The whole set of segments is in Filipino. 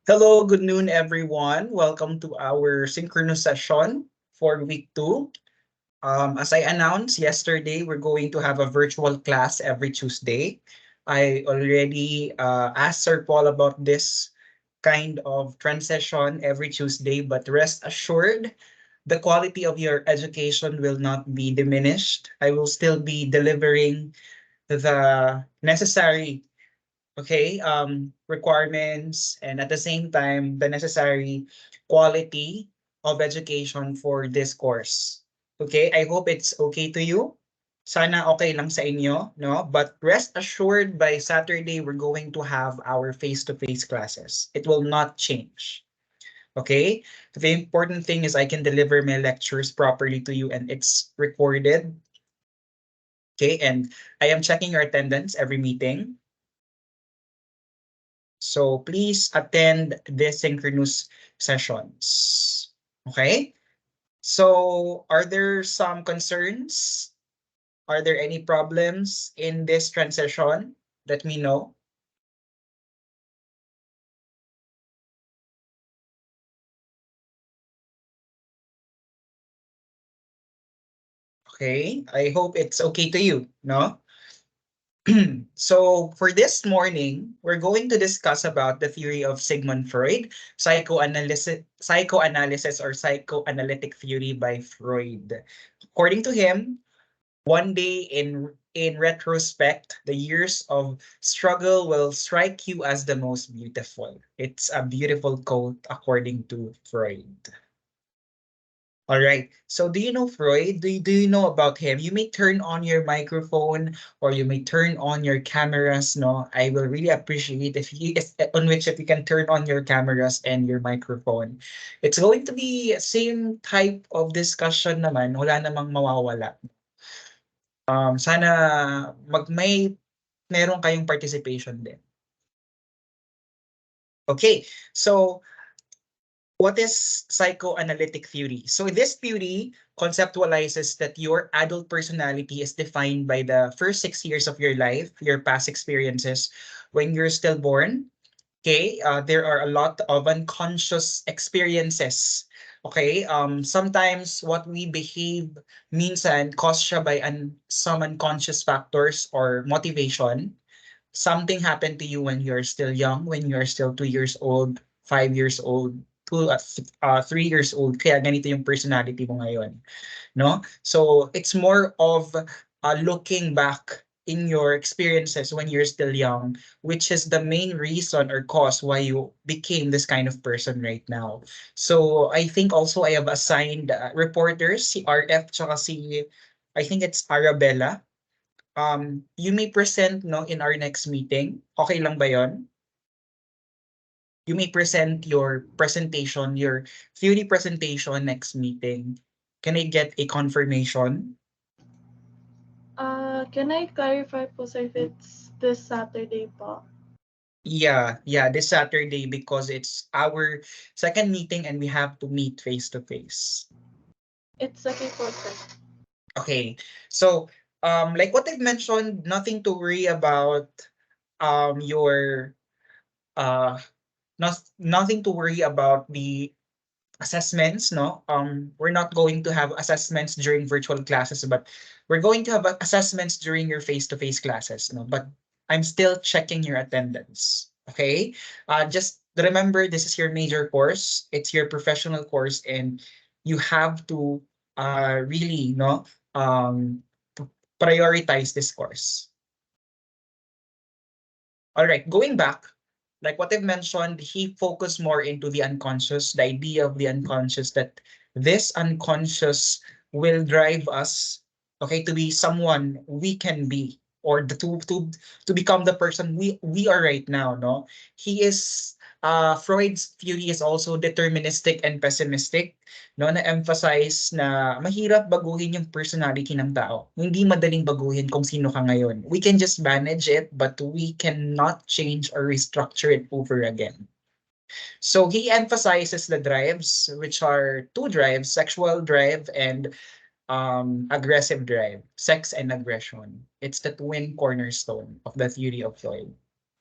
Hello, good noon, everyone. Welcome to our synchronous session for week two. As I announced yesterday, we're going to have a virtual class every Tuesday. I already asked Sir Paul about this kind of transition every Tuesday, but rest assured, the quality of your education will not be diminished. I will still be delivering the necessary requirements and at the same time the necessary quality of education for this course. Okay, I hope it's okay to you. Sana okay lang sa inyo, no? But rest assured by Saturday we're going to have our face-to-face classes. It will not change. Okay? The important thing is I can deliver my lectures properly to you and it's recorded. Okay? And I am checking your attendance every meeting. So please attend the synchronous sessions. Okay? So are there some concerns? Are there any problems in this transition? Let me know. Okay? I hope it's okay to you, no? So for this morning, we're going to discuss about the theory of Sigmund Freud, psychoanalysis or psychoanalytic theory by Freud. According to him, one day in retrospect, the years of struggle will strike you as the most beautiful. It's a beautiful quote according to Freud. All right. So do you know Freud? Do you know about him? You may turn on your microphone or you may turn on your cameras. No, I will really appreciate if you can turn on your cameras and your microphone. It's going to be same type of discussion naman. Wala namang mawawala. Sana meron kayong participation din. Okay, so what is psychoanalytic theory? So this theory conceptualizes that your adult personality is defined by the first 6 years of your life, your past experiences when you're still born. Okay, there are a lot of unconscious experiences. Okay, sometimes what we behave minsan caused siya by some unconscious factors or motivation. Something happened to you when you're still young, when you're still 2 years old, 5 years old, 3 years old, kaya ganito yung personality mo ngayon, no? So it's more of looking back in your experiences when you're still young, which is the main reason or cause why you became this kind of person right now. So I think also I have assigned reporters, si RF tsaka si, I think it's Arabella. You may present no in our next meeting. Okay lang ba yon? You may present your presentation, your theory presentation next meeting. Can I get a confirmation? Can I clarify po sir if it's this Saturday po? Yeah, this Saturday because it's our second meeting and we have to meet face to face. It's okay po sir. Okay. So, like what I've mentioned, nothing to worry about your nothing to worry about the assessments, no? We're not going to have assessments during virtual classes, but we're going to have assessments during your face-to-face classes, no? But I'm still checking your attendance, okay? Just remember, this is your major course. It's your professional course, and you have to really, no, prioritize this course. All right, going back, like what I've mentioned, he focused more into the unconscious, the idea of the unconscious, that this unconscious will drive us, okay, to be someone we can be, or to become the person we are right now, no? He is Freud's theory is also deterministic and pessimistic, no, na-emphasize na mahirap baguhin yung personality ng tao. Hindi madaling baguhin kung sino ka ngayon. We can just manage it, but we cannot change or restructure it over again. So he emphasizes the drives, which are two drives, sexual drive and aggressive drive, sex and aggression. It's the twin cornerstone of the theory of Freud.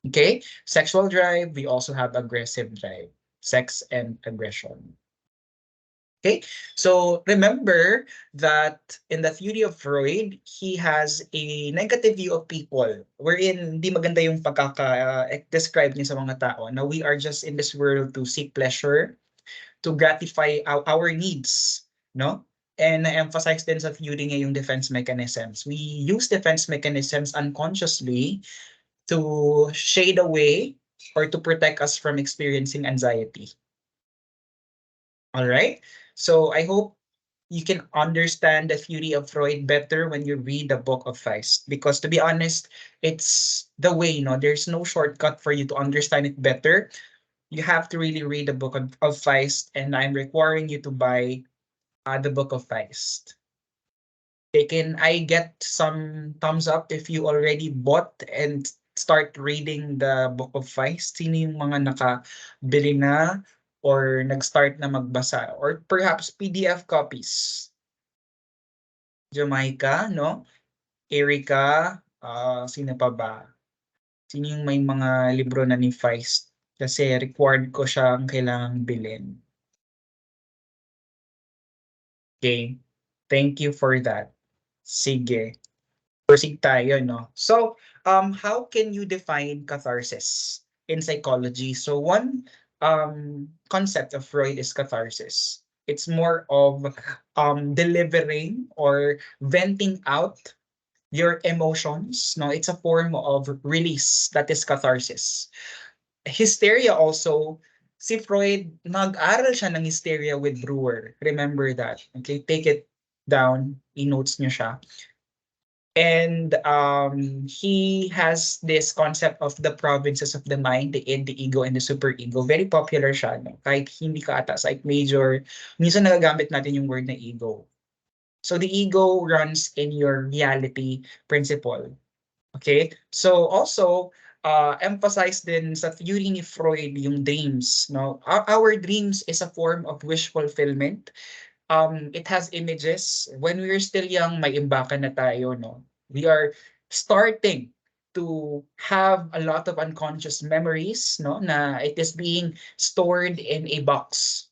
Okay, sexual drive, we also have aggressive drive, sex and aggression. Okay, so remember that in the theory of Freud, he has a negative view of people wherein di maganda yung pagkaka-describe niya sa mga tao na we are just in this world to seek pleasure, to gratify our needs, no? And na-emphasize din sa theory niya yung defense mechanisms. We use defense mechanisms unconsciously to shade away or to protect us from experiencing anxiety. All right? So I hope you can understand the theory of Freud better when you read the book of Feist. Because to be honest, it's the way, there's no shortcut for you to understand it better. You have to really read the book of Feist, and I'm requiring you to buy the book of Feist. Okay, can I get some thumbs up if you already bought and start reading the book of Feist? Sino yung mga nakabili na or nag-start na magbasa? Or perhaps PDF copies? Jamaica, no? Erica, sino pa ba? Sino yung may mga libro na ni Feist? Kasi required ko siyang kailangang bilhin. Okay, thank you for that. Sige. Proceed tayo, no? So, how can you define catharsis in psychology? So, one concept of Freud is catharsis. It's more of delivering or venting out your emotions, no? It's a form of release that is catharsis. Hysteria also, si Freud, nag-aral siya ng hysteria with Brewer. Remember that. Okay, take it down. I-notes niyo siya. And he has this concept of the provinces of the mind, the id, the ego, and the superego. Very popular siya, no? Kahit hindi ka ata psych major, minsan nagagamit natin yung word na ego. So the ego runs in your reality principle. Okay? So also, emphasize din sa theory ni Freud yung dreams. No? Our dreams is a form of wish fulfillment. It has images. When we were still young, may imbakan na tayo, no? We are starting to have a lot of unconscious memories, no? Na it is being stored in a box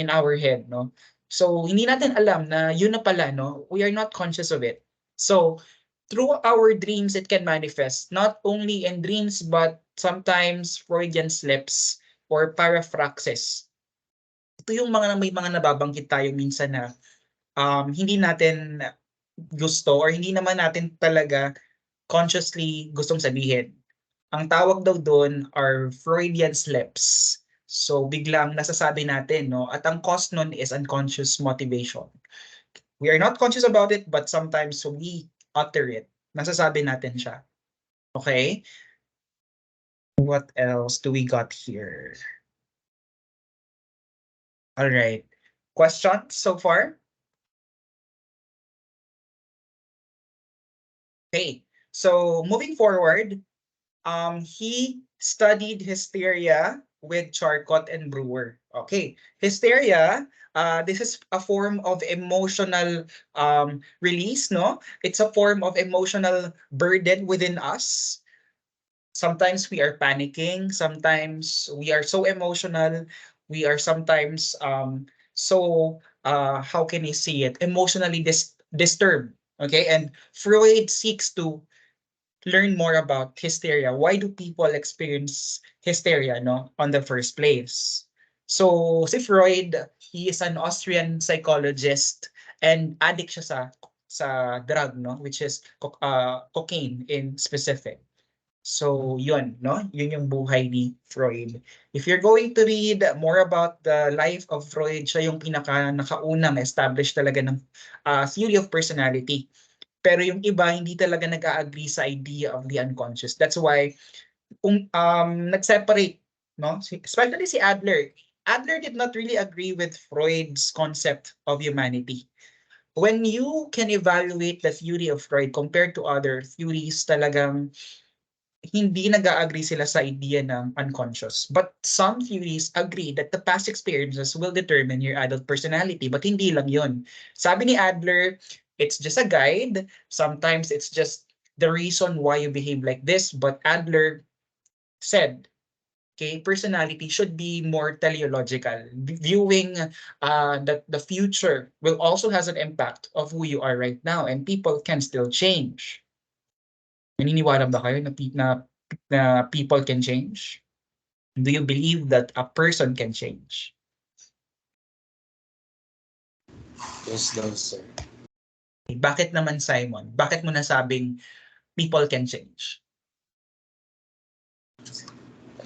in our head, no? So, hindi natin alam na yun na pala, no? We are not conscious of it. So, through our dreams, it can manifest not only in dreams, but sometimes Freudian slips or paraphraxis. Ito yung may mga nababanggit tayo minsan na hindi natin gusto or hindi naman natin talaga consciously gustong sabihin. Ang tawag daw doon are Freudian slips. So biglang nasasabi natin, no? At ang cause nun is unconscious motivation. We are not conscious about it, but sometimes we utter it. Nasasabi natin siya. Okay? What else do we got here? All right. Questions so far? Okay. So moving forward, he studied hysteria with Charcot and Brewer. Okay, hysteria, this is a form of emotional release, no? It's a form of emotional burden within us. Sometimes we are panicking, sometimes we are so emotional, we are sometimes so how can you see it? Emotionally disturbed. Okay, and Freud seeks to learn more about hysteria. Why do people experience hysteria, no, on the first place? So, si Freud, he is an Austrian psychologist and addict siya sa drug, no, which is cocaine in specific. So, yun, no? Yun yung buhay ni Freud. If you're going to read more about the life of Freud, siya yung nakaunang establish talaga ng theory of personality. Pero yung iba, hindi talaga nag-a-agree sa idea of the unconscious. That's why, nag-separate, no? Especially si Adler. Adler did not really agree with Freud's concept of humanity. When you can evaluate the theory of Freud compared to other theories, talagang hindi nag-a-agree sila sa idea ng unconscious. But some theories agree that the past experiences will determine your adult personality. But hindi lang yun. Sabi ni Adler, it's just a guide. Sometimes it's just the reason why you behave like this. But Adler said, okay, personality should be more teleological. Viewing that the future will also has an impact of who you are right now, and people can still change. Naniniwala ba kayo na people can change? Do you believe that a person can change? Yes daw, sir. Bakit naman, Simon? Bakit mo nasabing people can change?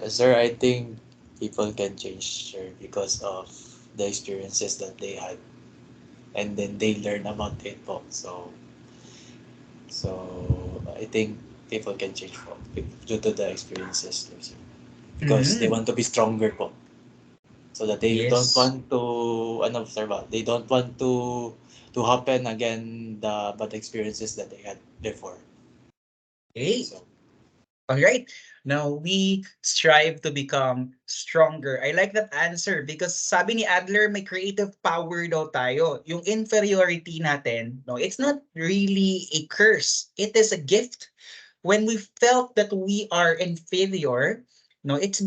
Sir, I think people can change, sir, because of the experiences that they had. And then they learn about it po. So I think people can change po due to the experiences, sir. Because they want to be stronger po. So that they don't Yes. want to, ano, sir ba? They don't want to happen again the bad experiences that they had before. Okay. So, All right. Now we strive to become stronger. I like that answer because sabi ni Adler, may creative power daw tayo. Yung inferiority natin, no, it's not really a curse. It is a gift. When we felt that we are inferior, no, it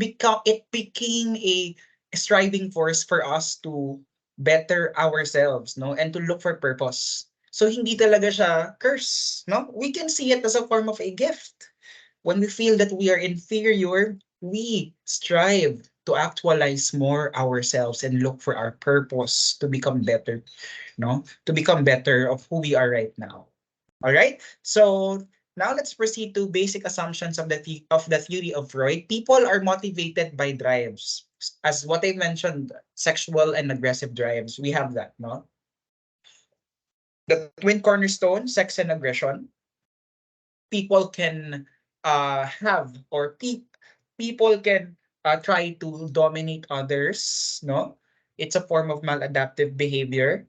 became a striving force for us to better ourselves, no, and to look for purpose. So hindi talaga siya curse, no? We can see it as a form of a gift. When we feel that we are inferior, we strive to actualize more ourselves and look for our purpose to become better, no? To become better of who we are right now. All right? So now let's proceed to basic assumptions of the theory of Freud. People are motivated by drives. As what I mentioned, sexual and aggressive drives. We have that, no? The twin cornerstone, sex and aggression. People can have or people can try to dominate others, no? It's a form of maladaptive behavior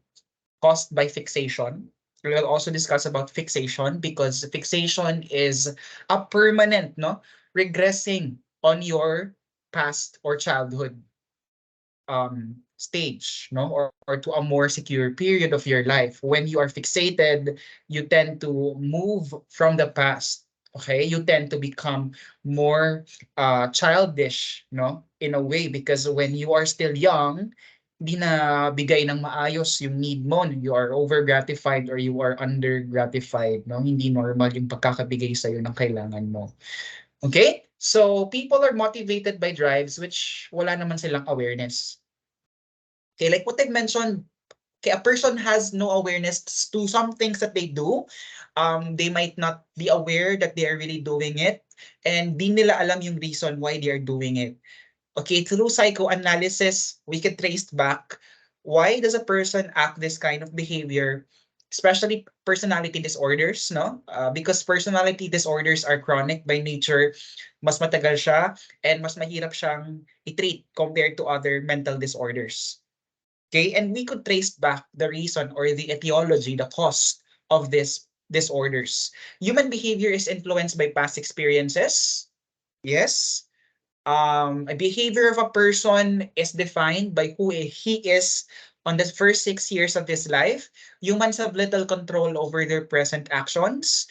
caused by fixation. We will also discuss about fixation because fixation is a permanent, no, regressing on your past or childhood stage, no, or to a more secure period of your life. When you are fixated, you tend to move from the past. Okay, you tend to become more childish, no, in a way, because when you are still young, hindi na bigay ng maayos yung need mo. You are over gratified or you are under gratified, no? Hindi normal yung pagkakabigay sa iyo ng kailangan mo. Okay? So people are motivated by drives which wala naman silang awareness. Okay, like what I mentioned, okay, a person has no awareness to some things that they do. They might not be aware that they are really doing it, and di nila alam yung reason why they are doing it. Okay, through psychoanalysis, we can trace back why does a person act this kind of behavior, especially personality disorders, no? Because personality disorders are chronic by nature, mas matagal siya, and mas mahirap siyang i-treat compared to other mental disorders. Okay, and we could trace back the reason or the etiology, the cause of these disorders. Human behavior is influenced by past experiences. Yes. A behavior of a person is defined by who he is on the first 6 years of his life. Humans have little control over their present actions.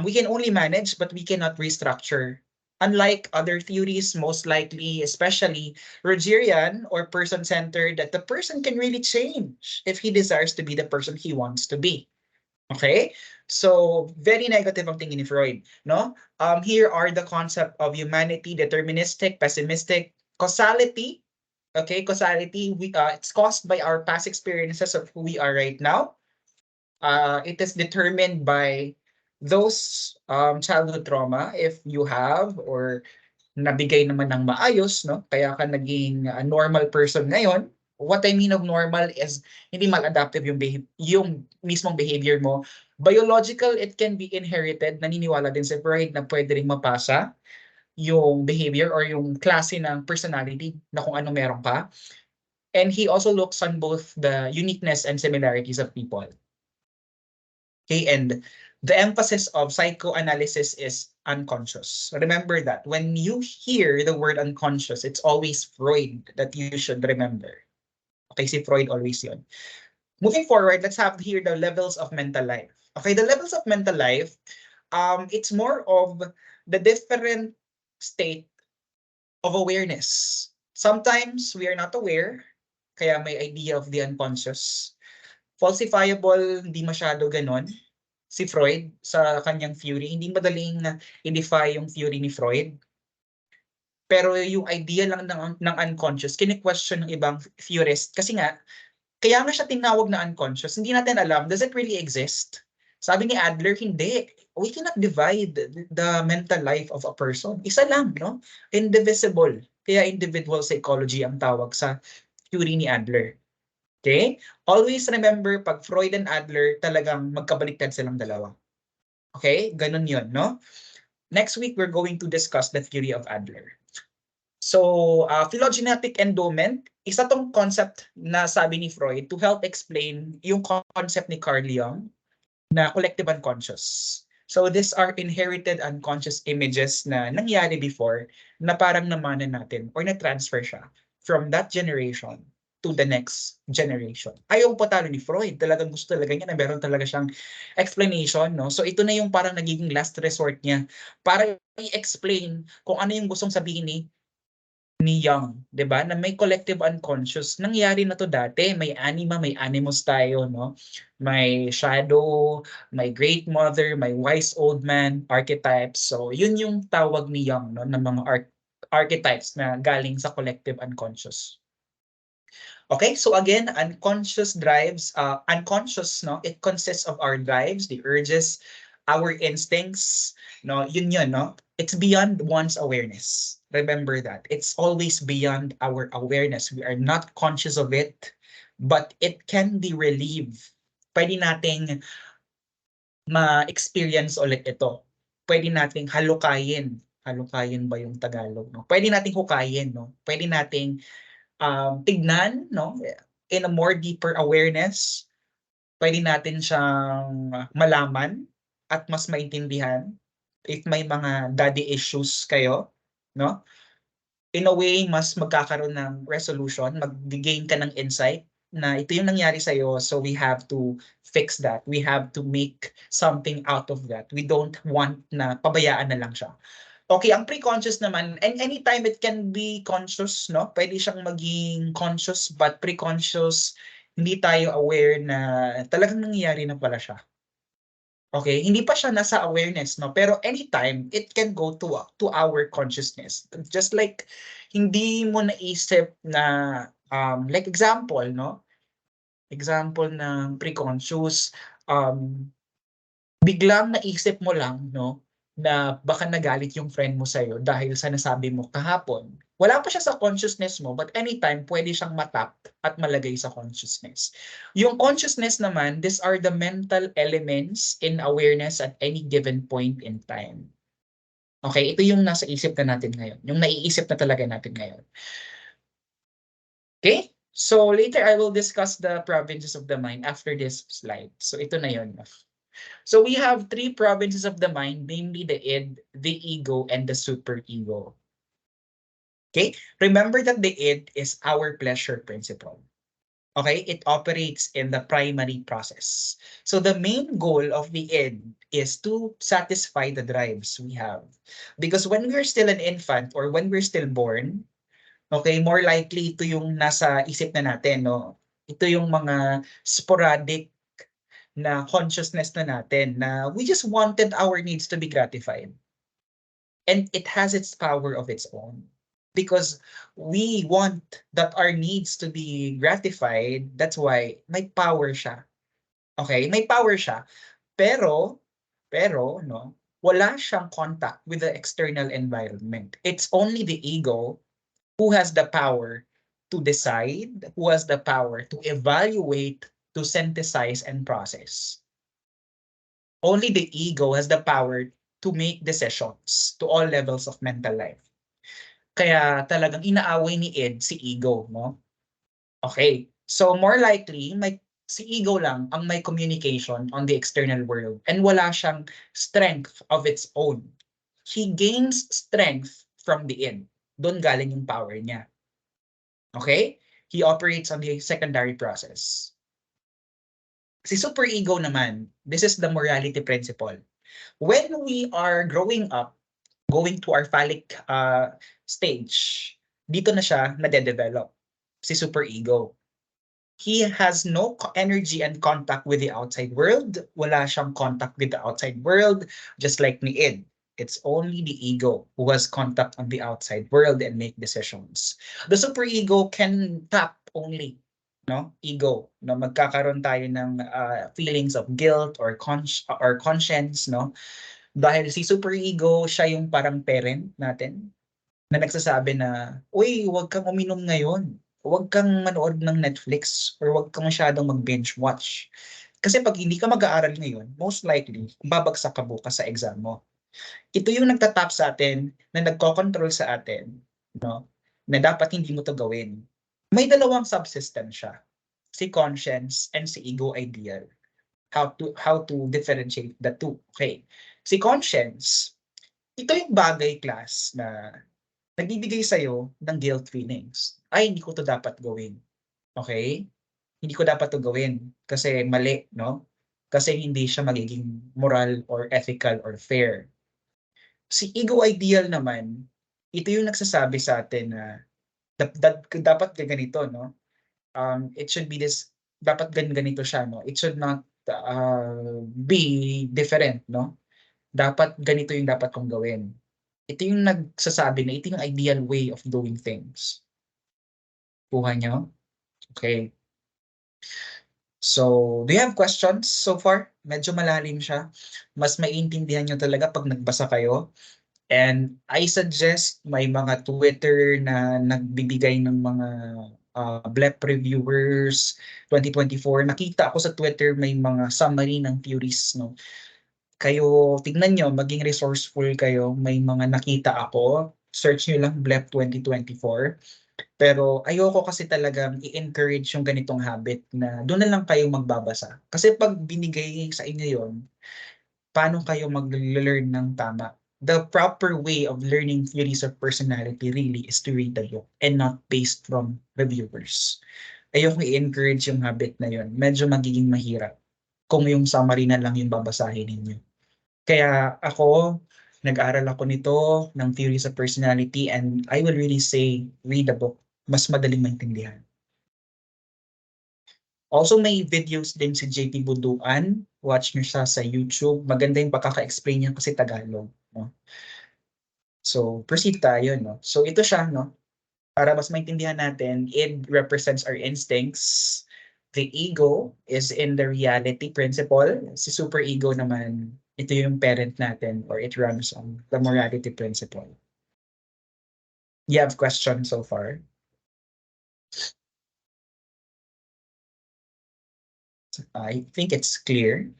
We can only manage, but we cannot restructure. Unlike other theories, most likely, especially Rogerian or person-centered, that the person can really change if he desires to be the person he wants to be. Okay? So, very negative ang tingin ni Freud, no? Here are the concept of humanity, deterministic, pessimistic, causality. Okay, causality, it's caused by our past experiences of who we are right now. It is determined by those childhood trauma if you have or nabigay naman ng maayos, no? Kaya ka naging normal person ngayon. What I mean of normal is hindi maladaptive yung mismong behavior mo. Biological, it can be inherited. Naniniwala din si Freud na pwede ring mapasa yung behavior or yung klase ng personality na kung ano meron ka. And he also looks on both the uniqueness and similarities of people. Okay, and the emphasis of psychoanalysis is unconscious. Remember that. When you hear the word unconscious, it's always Freud that you should remember. Okay, si Freud always yun. Moving forward, let's have here the levels of mental life. Okay, the levels of mental life, it's more of the different state of awareness. Sometimes we are not aware, kaya may idea of the unconscious. Falsifiable, hindi masyado ganon. Si Freud sa kanyang theory, hindi madaling i-defy yung theory ni Freud. Pero yung idea lang ng unconscious, kini-question ng ibang theorist. Kasi nga, kaya nga siya tinawag na unconscious. Hindi natin alam, does it really exist? Sabi ni Adler, hindi. We cannot divide the mental life of a person. Isa lang, no? Indivisible. Kaya individual psychology ang tawag sa theory ni Adler. Okay? Always remember, pag Freud and Adler, talagang magkabaliktad silang dalawa. Okay? Ganun yun, no? Next week, we're going to discuss the theory of Adler. So, phylogenetic endowment, isa tong concept na sabi ni Freud to help explain yung concept ni Carl Jung na collective unconscious. So, these are inherited unconscious images na nangyari before na parang namana natin or na-transfer siya from that generation to the next generation. Ayaw po talo ni Freud. Talagang gusto talaga niya na meron talaga siyang explanation. No? So, ito na yung parang nagiging last resort niya para i-explain kung ano yung gustong sabihin ni Young, 'di ba? Na may collective unconscious. Nangyari na to dati, may anima, may animus tayo, no? May shadow, may great mother, may wise old man, archetypes. So, yun yung tawag ni Young, no, ng mga archetypes na galing sa collective unconscious. Okay, so again, unconscious drives, unconscious, no? It consists of our drives, the urges, our instincts, no? Yun, no? It's beyond one's awareness. Remember that. It's always beyond our awareness. We are not conscious of it, but it can be relieved. Pwede nating ma-experience ulit ito. Pwede nating halukayin. Halukayin ba yung Tagalog, no? Pwede nating hukayin, no? Pwede nating tignan, no? In a more deeper awareness, pwede natin siyang malaman at mas maintindihan if may mga daddy issues kayo, no? In a way, mas magkakaroon ng resolution, mag-gain ka ng insight na ito yung nangyari sa'yo, so we have to fix that. We have to make something out of that. We don't want na pabayaan na lang siya. Okay, ang pre-conscious naman, and anytime it can be conscious, no? Pwede siyang maging conscious, but pre-conscious, hindi tayo aware na talagang nangyayari na pala siya. Okay, hindi pa siya nasa awareness, no? Pero anytime, it can go to our consciousness. Just like, hindi mo naisip na, like example, no? Example ng pre-conscious, biglang naisip mo lang, no? Na baka nagalit yung friend mo sa'yo dahil sa nasabi mo kahapon. Wala pa siya sa consciousness mo, but anytime pwede siyang matap at malagay sa consciousness. Yung consciousness naman, these are the mental elements in awareness at any given point in time. Okay, ito yung nasa isip na natin ngayon. Yung naiisip na talaga natin ngayon. Okay, so later I will discuss the provinces of the mind after this slide. So ito na yun. So we have three provinces of the mind, namely the id, the ego, and the superego. Okay, remember that the id is our pleasure principle. Okay, it operates in the primary process. So the main goal of the id is to satisfy the drives we have. Because when we're still an infant or when we're still born, okay, more likely ito yung nasa isip na natin, no? Ito yung mga sporadic na consciousness na natin na we just wanted our needs to be gratified. And it has its power of its own. Because we want that our needs to be gratified, that's why may power siya. Okay, may power siya. Pero, no, wala siyang contact with the external environment. It's only the ego who has the power to decide, who has the power to evaluate, to synthesize and process. Only the ego has the power to make decisions to all levels of mental life. Kaya talagang inaaway ni Ed si ego, no? Okay, so more likely, si ego lang ang may communication on the external world and wala siyang strength of its own. He gains strength from the id. Doon galing yung power niya. Okay? He operates on the secondary process. Si superego naman, this is the morality principle. When we are growing up, going to our phallic stage, dito na siya nade-develop, si superego. He has no energy and contact with the outside world. Wala siyang contact with the outside world, just like ni Id. It's only the ego who has contact on the outside world and make decisions. The superego can tap only ego, magkakaroon tayo ng feelings of guilt or conscience, dahil si superego, siya yung parang parent natin na nagsasabi na, uy, huwag kang uminom ngayon. Huwag kang manood ng Netflix or huwag kang masyadong mag-binge watch. Kasi pag hindi ka mag-aaral ngayon, most likely, babagsak ka bukas sa exam mo. Ito yung nagtatap sa atin, na nagko-control sa atin, na dapat hindi mo to gawin. May dalawang subsystem siya, si conscience and si ego ideal. How to differentiate the two. Okay. Si conscience, ito yung bagay class na nagbibigay sa'yo ng guilt feelings. Ay, hindi ko to dapat gawin. Okay? Hindi ko dapat to gawin kasi mali, Kasi hindi siya magiging moral or ethical or fair. Si ego ideal naman, ito yung nagsasabi sa atin na dapat ganito, it should be this, dapat ganito siya, It should not be different, Dapat ganito yung dapat kong gawin. Ito yung nagsasabi na ito yung ideal way of doing things. Kuha nyo? Okay. So, do you have questions so far? Medyo malalim siya. Mas maiintindihan nyo talaga pag nagbasa kayo. And I suggest may mga Twitter na nagbibigay ng mga BLEP reviewers 2024. Nakita ako sa Twitter may mga summary ng theories, Kayo, tignan nyo, maging resourceful kayo. May mga nakita ako. Search nyo lang BLEP 2024. Pero ayoko kasi talagang i-encourage yung ganitong habit na doon na lang kayo magbabasa. Kasi pag binigay sa inyo yon, paano kayo mag-learn ng tama? The proper way of learning theories of personality really is to read the book and not based from reviewers. Ayoko i-encourage yung habit na yon. Medyo magiging mahirap kung yung summary na lang yung babasahin ninyo. Kaya ako, nag-aral ako nito ng theories of personality and I will really say, read the book. Mas madaling maintindihan. Also, may videos din si JP Buduan. Watch nyo siya sa YouTube. Maganda yung pagkaka-explain niya kasi Tagalog. So, proceed tayo. So, ito siya. Para mas maintindihan natin, it represents our instincts. The ego is in the reality principle. Si superego naman, ito yung parent natin or it runs on the morality principle. You have questions so far? I think it's clear.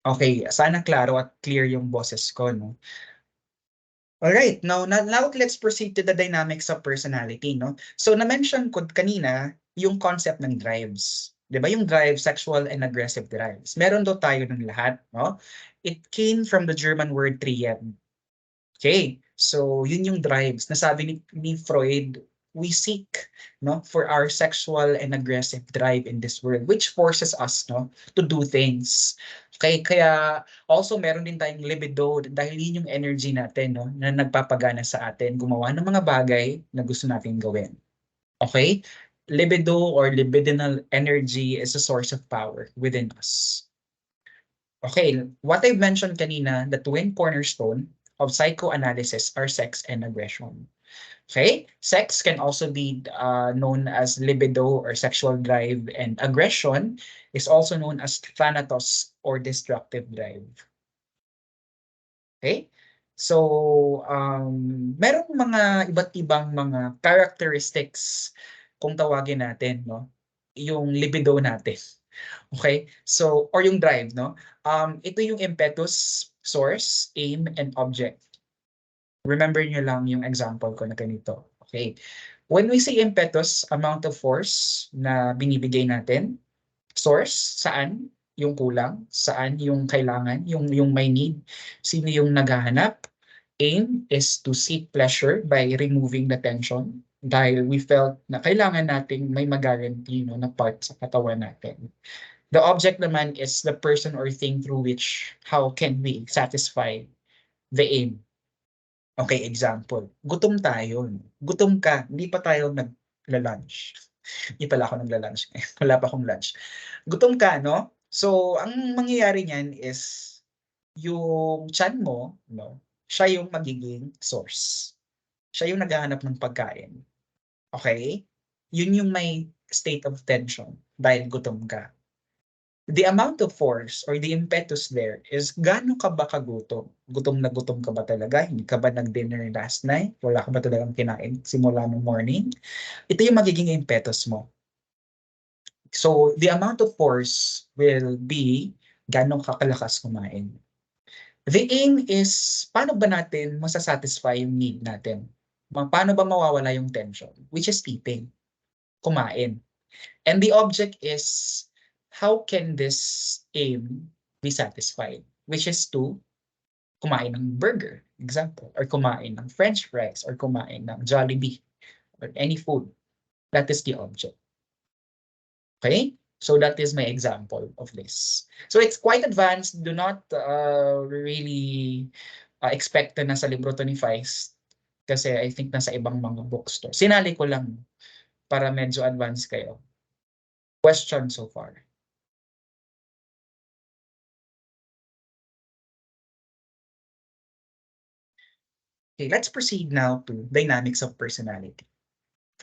Okay, sana klaro at clear yung boses ko, Alright, now let's proceed to the dynamics of personality, So na-mention ko kanina yung concept ng drives. 'Di ba? Yung drive, sexual and aggressive drives. Meron daw tayo ng lahat, It came from the German word trieb. Okay, so yun yung drives. Nasabi ni Freud, we seek for our sexual and aggressive drive in this world, which forces us to do things. Okay, kaya also meron din tayong libido dahil yun yung energy natin na nagpapagana sa atin gumawa ng mga bagay na gusto natin gawin. Okay, libido or libidinal energy is a source of power within us. Okay, what I mentioned kanina, the twin cornerstone of psychoanalysis are sex and aggression. Okay, sex can also be known as libido or sexual drive, and aggression is also known as thanatos or destructive drive. Okay, so meron mga iba't ibang mga characteristics kung tawagin natin, yung libido natin. Okay, so or yung drive, ito yung impetus, source, aim, and object. Remember nyo lang yung example ko na ganito. Okay. When we say impetus, amount of force na binibigay natin, source, saan yung kulang, saan yung kailangan, yung may need, sino yung naghahanap. Aim is to seek pleasure by removing the tension dahil we felt na kailangan nating may mag-guarantee na part sa katawan natin. The object naman is the person or thing through which how can we satisfy the aim. Okay, example. Gutom tayo. Gutom ka, hindi pa tayo nagla-lunch. Hindi pala ako nagla-lunch. Wala pa akong lunch. Gutom ka, no? So, ang mangyayari niyan is yung tiyan mo, no? Siya yung magiging source. Siya yung naghahanap ng pagkain. Okay? Yun yung may state of tension dahil gutom ka. The amount of force or the impetus there is gaano ka ba kagutom? Gutom na gutom ka ba talaga? Hindi ka ba nag-dinner last night? Wala ka ba talagang kinain simula ng morning? Ito yung magiging impetus mo. So, the amount of force will be gaano ka kalakas kumain. The aim is, paano ba natin masasatisfy yung need natin? Paano ba mawawala yung tension? Which is eating, kumain. And the object is, how can this aim be satisfied? Which is to kumain ng burger, example, or kumain ng French fries, or kumain ng Jollibee, or any food. That is the object. Okay? So that is my example of this. So it's quite advanced. Do not really expect na sa libro to ni Feist kasi I think nasa ibang mga books to. Sinali ko lang para medyo advanced kayo. Question so far? Okay, let's proceed now to dynamics of personality.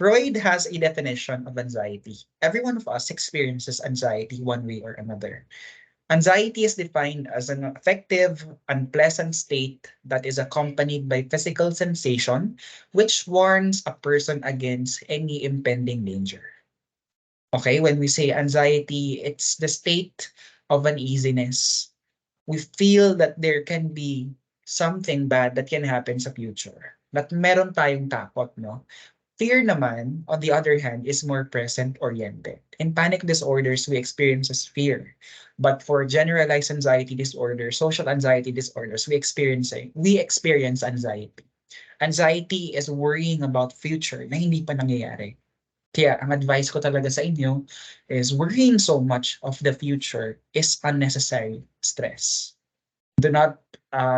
Freud has a definition of anxiety. Every one of us experiences anxiety one way or another. Anxiety is defined as an affective, unpleasant state that is accompanied by physical sensation, which warns a person against any impending danger. Okay, when we say anxiety, it's the state of uneasiness. We feel that there can be something bad that can happen sa future. That meron tayong takot, no? Fear naman, on the other hand, is more present-oriented. In panic disorders, we experience as fear. But for generalized anxiety disorder, social anxiety disorders, we experience anxiety. Anxiety is worrying about future na hindi pa nangyayari. Kaya ang advice ko talaga sa inyo is worrying so much of the future is unnecessary stress. Do not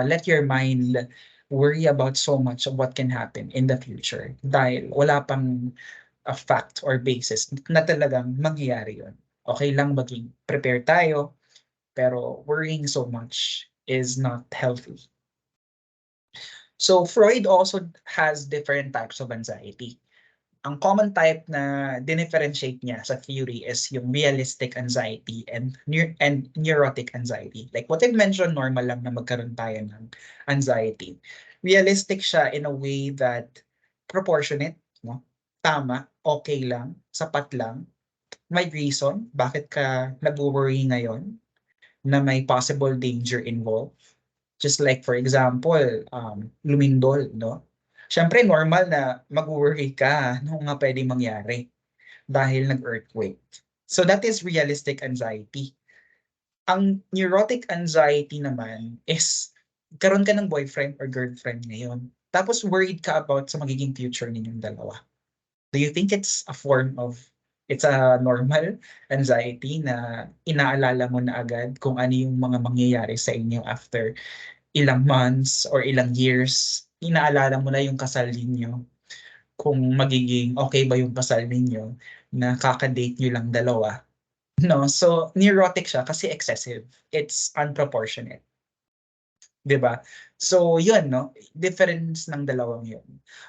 let your mind worry about so much of what can happen in the future dahil wala pang a fact or basis na talagang mangyayari yun. Okay lang maging prepare tayo, pero worrying so much is not healthy. So Freud also has different types of anxiety. Ang common type na dinifferentiate niya sa theory is yung realistic anxiety and neurotic anxiety. Like what I mentioned, normal lang na magkaroon tayo ng anxiety. Realistic siya in a way that proportionate, no? Tama, okay lang, sapat lang. May reason bakit ka nag-worry ngayon na may possible danger involved. Just like for example, lumindol, no? Siyempre normal na mag-worry ka nung nga pwedeng mangyari dahil nag-earthquake. So that is realistic anxiety. Ang neurotic anxiety naman is karon ka ng boyfriend or girlfriend ngayon. Tapos worried ka about sa magiging future ninyong dalawa. Do you think it's a normal anxiety na inaalala mo na agad kung ano yung mga mangyayari sa inyo after ilang months or ilang years? Inaalala mo na yung kasal ninyo, kung magiging okay ba yung kasal ninyo na kaka-date nyo lang dalawa. No, so neurotic siya kasi excessive. It's unproportionate. 'Di ba? So yun, no? Difference ng dalawang yun.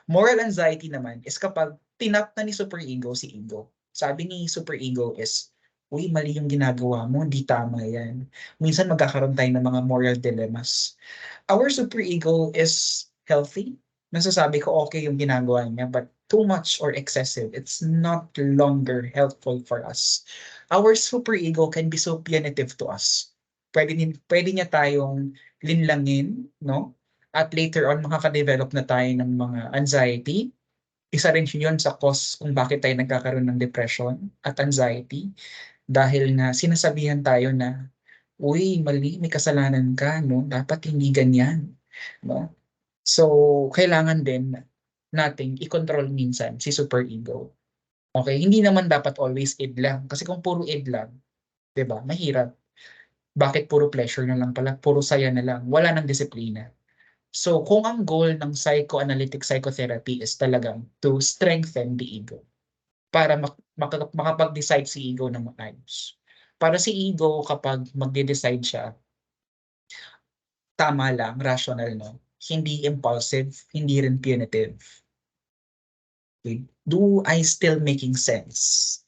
Moral anxiety naman is kapag tinap na ni superego si ego. Sabi ni superego is, uy, mali yung ginagawa mo, di tama yan. Minsan magkakaroon tayo ng mga moral dilemmas. Our superego is healthy. Nasasabi ko okay yung ginagawa niya, but too much or excessive, it's not longer helpful for us. Our superego can be so punitive to us. Pwede niya tayong linlangin, no? At later on, makaka-develop na tayo ng mga anxiety. Isa rin yun sa cause kung bakit tayo nagkakaroon ng depression at anxiety. Dahil nga sinasabihan tayo na, uy, mali, may kasalanan ka, no? Dapat hindi ganyan, no? So, kailangan din nating i-control minsan si superego. Okay? Hindi naman dapat always id lang. Kasi kung puro id lang, 'Di ba? Mahirap. Bakit puro pleasure na lang pala? Puro saya na lang. Wala ng disiplina. So, kung ang goal ng psychoanalytic psychotherapy is talagang to strengthen the ego para makapag-decide si ego ng maayos. Para si ego, kapag magde-decide siya, tama lang, rational, no? Hindi impulsive, hindi rin punitive. Okay? Do I still making sense?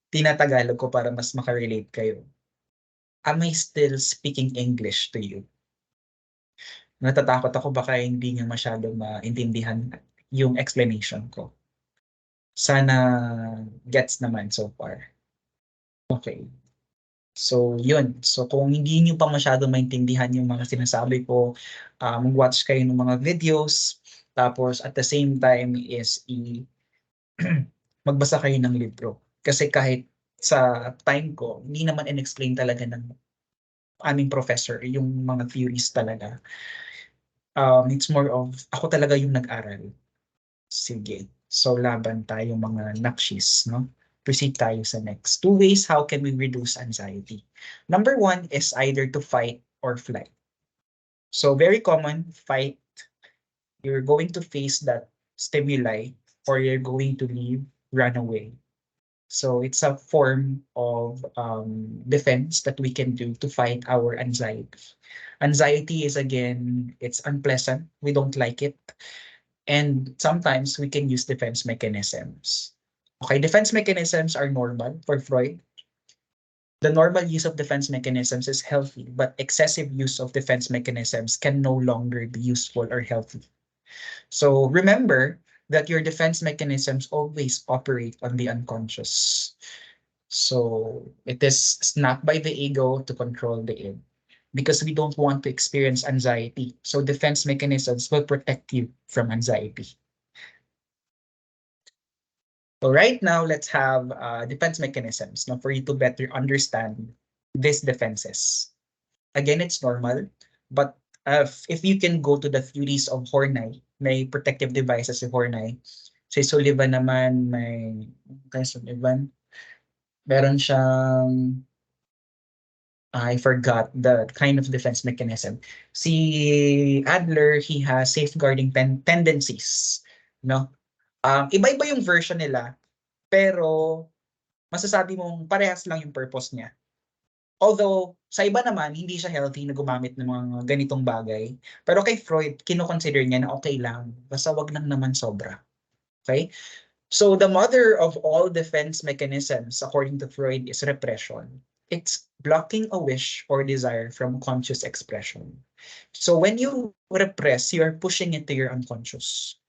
Tinatagalog ko para mas makarelate kayo. Am I still speaking English to you? Natatakot ako baka hindi niyo masyadong maintindihan yung explanation ko. Sana gets naman so far. Okay. So, yun. So, kung hindi niyo pa masyadong maintindihan yung mga sinasabi ko, mag-watch kayo ng mga videos. Tapos, at the same time is magbasa kayo ng libro. Kasi kahit sa time ko, hindi naman in-explain talaga ng aming professor yung mga theories talaga. It's more of, ako talaga yung nag-aral. Sige. So, laban tayo mga nakshis, no? Proceed tayo sa next. 2 ways how can we reduce anxiety. Number 1 is either to fight or flight. So, very common, fight. You're going to face that stimuli or you're going to leave, run away. So, it's a form of defense that we can do to fight our anxiety. Anxiety is, again, it's unpleasant. We don't like it. And sometimes we can use defense mechanisms. Okay, defense mechanisms are normal for Freud. The normal use of defense mechanisms is healthy, but excessive use of defense mechanisms can no longer be useful or healthy. So remember that your defense mechanisms always operate on the unconscious. So it is snapped by the ego to control the id because we don't want to experience anxiety. So defense mechanisms will protect you from anxiety. So right now, let's have defense mechanisms now for you to better understand these defenses. Again, it's normal, but if you can go to the theories of Horney, may protective devices si Horney. Si Sullivan naman, kay Sullivan, meron siyang, I forgot the kind of defense mechanism. Si Adler, he has safeguarding tendencies, no? Iba-iba yung version nila, pero masasabi mong parehas lang yung purpose niya. Although, sa iba naman, hindi siya healthy na gumamit ng mga ganitong bagay. Pero kay Freud, kino-consider niya na okay lang. Basta wag lang naman sobra. Okay? So, the mother of all defense mechanisms, according to Freud, is repression. It's blocking a wish or desire from conscious expression. So, when you repress, you're pushing it to your unconscious.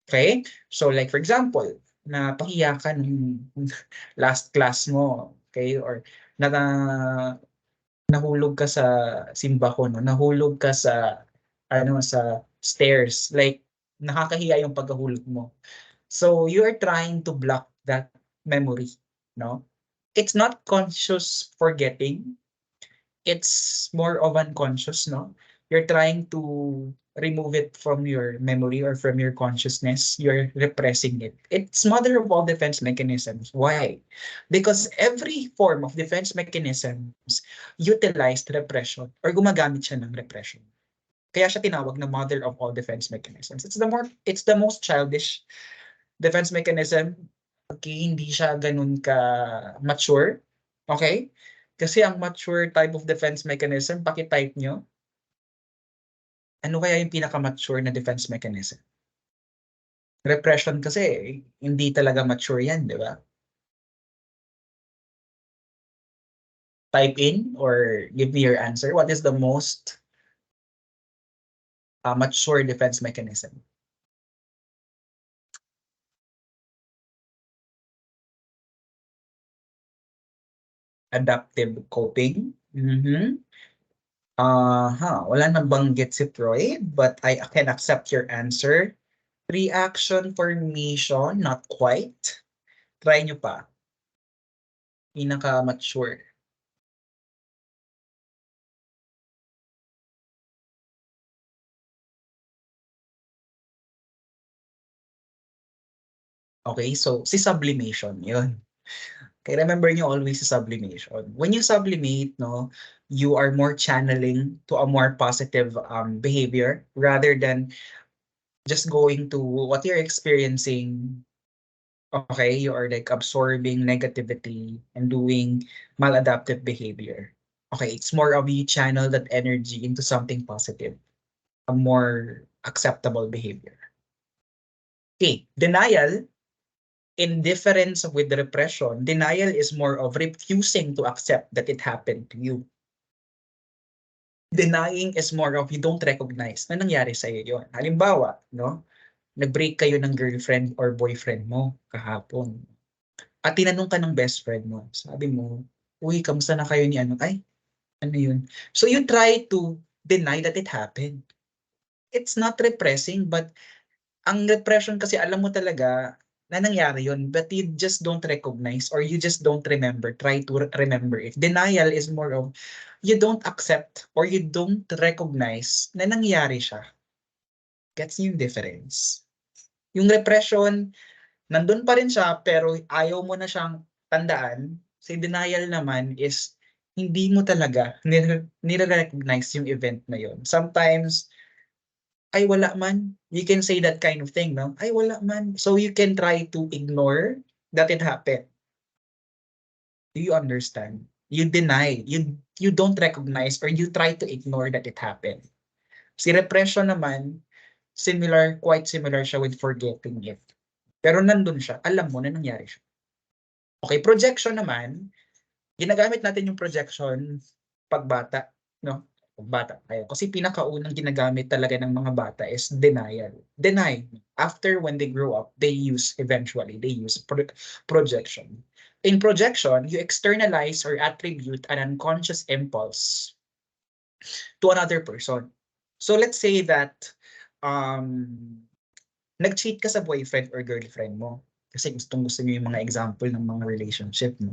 Okay? So, like for example, napahiya ka nung last class mo, okay? Or nahulog ka sa simbahan, no? Nahulog ka sa sa stairs, like nakakahiya yung pagkahulog mo. So you are trying to block that memory, no? It's not conscious forgetting, it's more of unconscious, no? You're trying to remove it from your memory or from your consciousness. You're repressing it. It's mother of all defense mechanisms. Why? Because every form of defense mechanisms utilized repression or gumagamit siya ng repression. Kaya siya tinawag na mother of all defense mechanisms. It's the most childish defense mechanism. Okay, hindi siya ganun ka mature. Okay? Kasi ang mature type of defense mechanism, paki-type nyo, ano kaya yung pinaka-mature na defense mechanism? Repression kasi, hindi talaga mature yan, di ba? Type in or give me your answer. What is the most mature defense mechanism? Adaptive coping. Wala nang banggit si Freud, but I can accept your answer. Reaction formation, not quite. Try nyo pa. Pinaka-mature. Okay, so si sublimation, yun. Okay, remember nyo always sa sublimation. When you sublimate, no, you are more channeling to a more positive behavior rather than just going to what you're experiencing. Okay, you are like absorbing negativity and doing maladaptive behavior. Okay, it's more of you channel that energy into something positive, a more acceptable behavior. Okay, denial, in difference with repression, denial is more of refusing to accept that it happened to you. Denying is more of you don't recognize na nangyari sa'yo yun. Halimbawa, no, nag-break kayo ng girlfriend or boyfriend mo kahapon. At tinanong ka ng best friend mo. Sabi mo, uy, kamusta na kayo ni ano? Ay, ano yun? So you try to deny that it happened. It's not repressing, but ang repression kasi alam mo talaga na nangyari yun, but you just don't recognize or you just don't remember, try to remember it. Denial is more of you don't accept or you don't recognize na nangyari siya. Gets yung difference? Yung repression, nandun pa rin siya pero ayaw mo na siyang tandaan. Si denial naman is hindi mo talaga nire-recognize yung event na yun. Sometimes, ay wala man. You can say that kind of thing, no? Ay wala man. So you can try to ignore that it happened. Do you understand? You deny. You don't recognize or you try to ignore that it happened. Si repression naman, quite similar siya with forgetting it. Pero nandun siya, alam mo na nangyari siya. Okay, projection naman, ginagamit natin yung projection pagbata, no? Pagbata tayo. Kasi pinakaunang ginagamit talaga ng mga bata is denial. Deny. After when they grow up, they use projection. In projection, you externalize or attribute an unconscious impulse to another person. So let's say that nag-cheat ka sa boyfriend or girlfriend mo. Kasi gusto niyo yung mga example ng mga relationship mo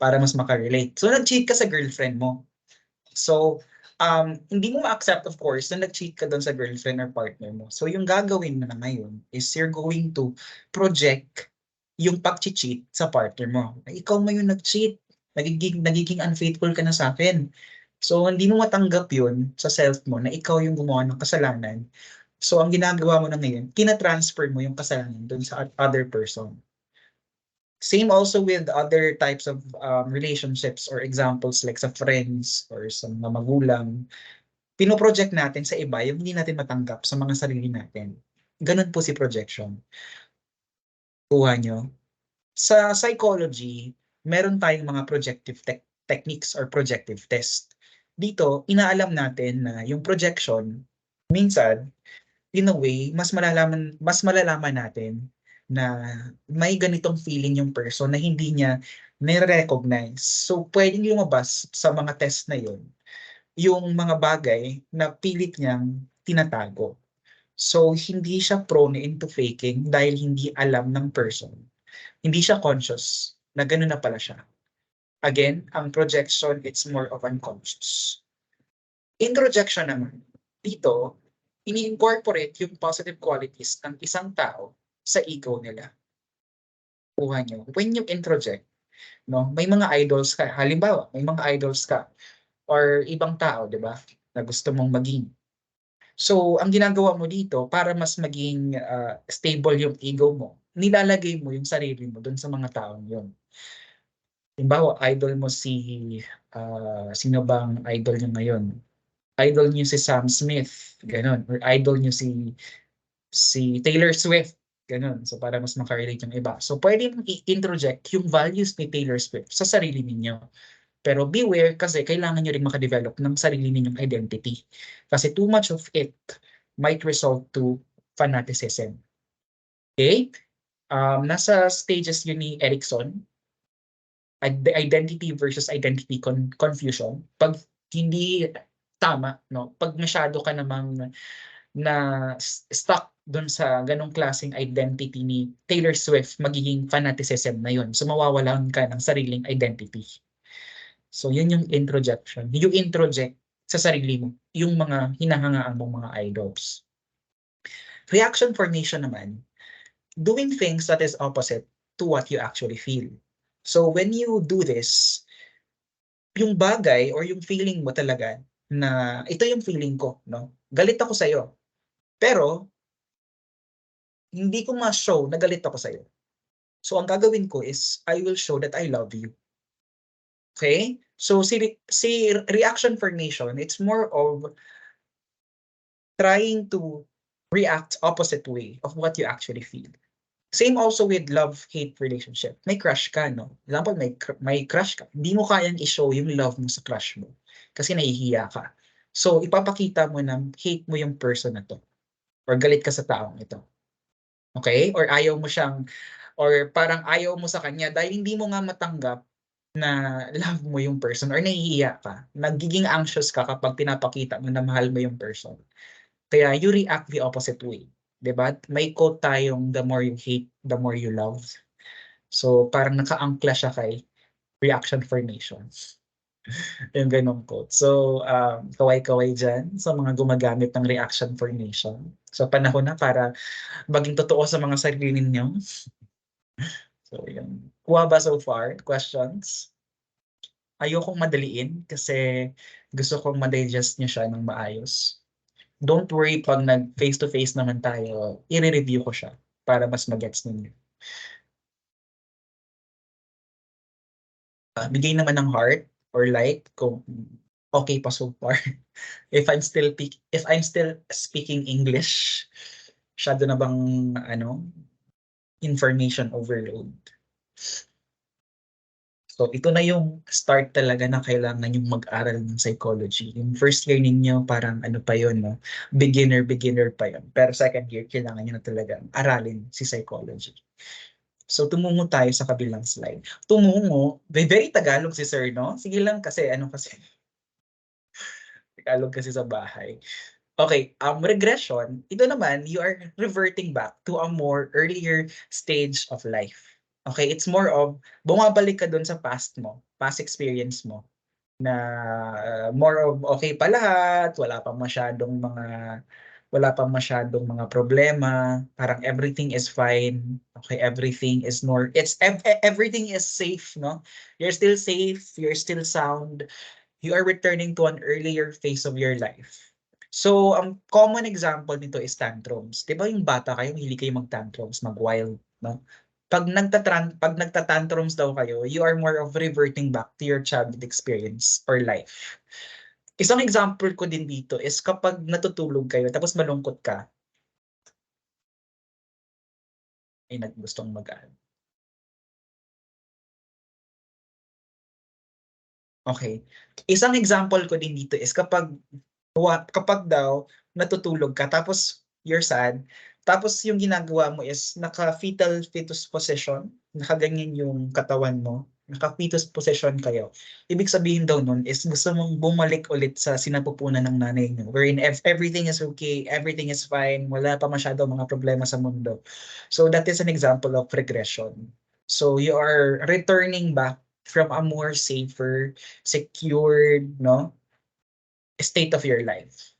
para mas makarelate. So nag-cheat ka sa girlfriend mo. So hindi mo ma-accept of course na nag-cheat ka doon sa girlfriend or partner mo. So yung gagawin mo na ngayon is you're going to project yung pag-cheat sa partner mo. Na ikaw mo yung nag-cheat. Nagiging unfaithful ka na sa akin. So hindi mo matanggap yun sa self mo na ikaw yung gumawa ng kasalanan. So ang ginagawa mo na ngayon, kina-transfer mo yung kasalanan doon sa other person. Same also with other types of relationships or examples like sa friends or sa mga magulang. Pinoproject natin sa iba yung hindi natin matanggap sa mga sarili natin. Ganun po si projection. Kuha nyo. Sa psychology, meron tayong mga projective techniques or projective test. Dito, inaalam natin na yung projection, minsan, in a way, mas malalaman natin na may ganitong feeling yung person na hindi niya nire-recognize. So, pwedeng lumabas sa mga test na yun, yung mga bagay na pilit niyang tinatago. So, hindi siya prone into faking dahil hindi alam ng person. Hindi siya conscious na gano'n na pala siya. Again, ang projection, it's more of unconscious. Introjection naman, dito, ini-incorporate yung positive qualities ng isang tao sa ego nila. Kuha nyo. When you introject, no, may mga idols ka. Halimbawa, may mga idols ka or ibang tao, di ba, na gusto mong maging. So, ang ginagawa mo dito, para mas maging stable yung ego mo, nilalagay mo yung sarili mo dun sa mga taong yun. Halimbawa, idol mo sino bang idol nyo ngayon? Idol niyo si Sam Smith, ganun. Or idol niyo si Taylor Swift, ganun. So para mas makarelate yung iba. So pwede mong i-introject yung values ni Taylor Swift sa sarili ninyo. Pero beware kasi kailangan nyo rin makadevelop ng sarili ninyong identity. Kasi too much of it might result to fanaticism. Okay? Nasa stages yun ni Erikson, the identity versus identity confusion. Pag hindi tama, no? Pag masyado ka namang na stuck doon sa ganong klaseng identity ni Taylor Swift, magiging fanaticism na yun. So mawawalan ka ng sariling identity. So yun yung introjection. You introject sa sarili mo yung mga hinahangaan mong mga idols. Reaction formation naman, doing things that is opposite to what you actually feel. So when you do this, yung bagay or yung feeling mo talaga na ito yung feeling ko, no? Galit ako sa'yo. Pero, hindi ko ma-show na galit ako sa'yo. So ang gagawin ko is, I will show that I love you. Okay? So si reaction formation, it's more of trying to react opposite way of what you actually feel. Same also with love-hate relationship. May crush ka, no? Example, may crush ka. Hindi mo kayang i-show yung love mo sa crush mo kasi nahihiya ka. So, ipapakita mo na hate mo yung person na to or galit ka sa taong ito. Okay? Or ayaw mo siyang, or parang ayaw mo sa kanya dahil hindi mo nga matanggap na love mo yung person or nahihiya ka. Nagiging anxious ka kapag pinapakita mo na mahal mo yung person. Kaya you react the opposite way. 'Di ba? May quote tayong the more you hate, the more you love. So parang nakaangkla siya kay reaction formation. Yung ganong quote. So kaway-kaway dyan sa mga gumagamit ng reaction formation. So panahon na para maging totoo sa mga sarili ninyo. So yun. Kuha ba so far? Questions? Ayokong madaliin kasi gusto kong ma-digest nyo siya ng maayos. Don't worry pag nag face-to-face naman tayo, i-review ko siya para mas magets ninyo. Bigay naman ng heart or like kung okay pa so far. If I'm still speaking English, masyado na bang information overload. So ito na yung start talaga na kailangan yung mag-aral ng psychology. Yung first year ninyo parang ano pa yun, no? Beginner pa yun. Pero second year, kailangan nyo na talaga aralin si psychology. So tumungo tayo sa kabilang slide. Tumungo, very Tagalog si sir, no? Sige lang kasi, Tagalog kasi sa bahay. Okay, regression, ito naman, you are reverting back to a more earlier stage of life. Okay, it's more of, bumabalik ka dun sa past mo, past experience mo, na more of okay pa lahat, wala pang masyadong mga problema, parang everything is fine, okay, everything is everything is safe, no? You're still safe, you're still sound, you are returning to an earlier phase of your life. So, ang common example nito is tantrums. 'Di ba yung bata kayo, hilig kayo mag-tantrums, mag-wild, no? Pag nagtatantrums daw kayo, you are more of reverting back to your childhood experience or life. Isang example ko din dito is kapag natutulog kayo tapos malungkot ka, ay naggustong mag-aral. Okay. Isang example ko din dito is kapag daw natutulog ka tapos you're sad, tapos yung ginagawa mo is naka-fetal fetus position, nakaganyan yung katawan mo, naka-fetus position kayo. Ibig sabihin daw nun is gusto mong bumalik ulit sa sinapupunan ng nanay nyo, wherein everything is okay, everything is fine, wala pa masyado mga problema sa mundo. So that is an example of regression. So you are returning back from a more safer, secured, no, state of your life.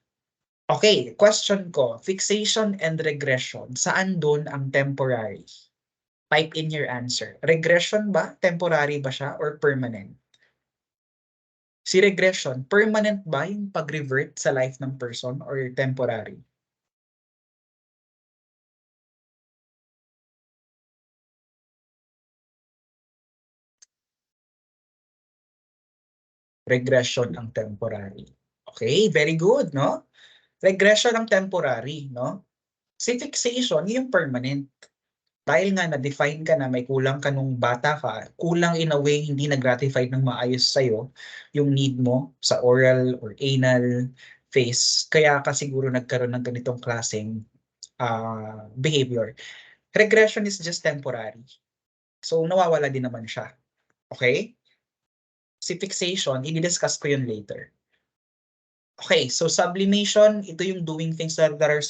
Okay, question ko, fixation and regression, saan doon ang temporary? Type in your answer. Regression ba? Temporary ba siya or permanent? Si regression, permanent ba yung pag-revert sa life ng person or temporary? Regression ang temporary. Okay, very good, no? Regression ang temporary, no? Si fixation, yung permanent. Dahil nga na-define ka na may kulang ka nung bata ka, kulang in a way hindi na-gratify ng maayos sa'yo yung need mo sa oral or anal phase. Kaya ka siguro nagkaroon ng ganitong klaseng behavior. Regression is just temporary. So nawawala din naman siya. Okay? Si fixation, i-discuss ko yun later. Okay, so sublimation, ito yung doing things that are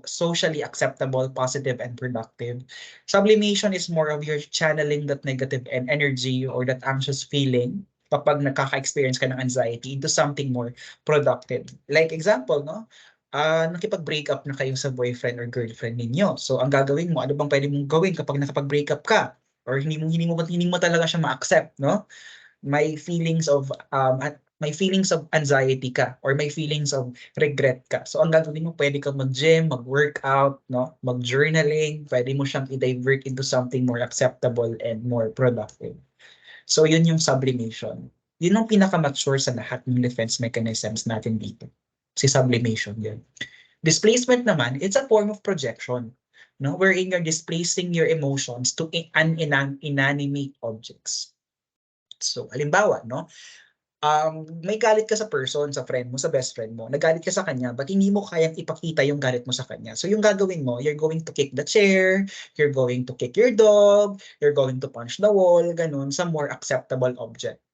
socially acceptable, positive, and productive. Sublimation is more of your channeling that negative energy or that anxious feeling kapag nakaka-experience ka ng anxiety into something more productive. Like example, no? Nakipag-break up na kayo sa boyfriend or girlfriend ninyo. So ang gagawin mo, ano bang pwede mong gawin kapag nakapag-break up ka? or hindi mo talaga siya ma-accept, no? May feelings of anxiety ka or may feelings of regret ka. So ang gagawin mo, pwede kang mag-gym, mag-workout, no? Mag-journaling, pwede mo siyang i-divert into something more acceptable and more productive. So yun yung sublimation. Yun yung pinaka-mature sa lahat ng defense mechanisms natin dito. Si sublimation yun. Displacement naman, it's a form of projection, no? Wherein you're displacing your emotions to inanimate objects. So, halimbawa, no? May galit ka sa person, sa friend mo, sa best friend mo. Nagalit ka sa kanya, but hindi mo kayang ipakita yung galit mo sa kanya. So, yung gagawin mo, you're going to kick the chair, you're going to kick your dog, you're going to punch the wall, ganun, sa more acceptable object.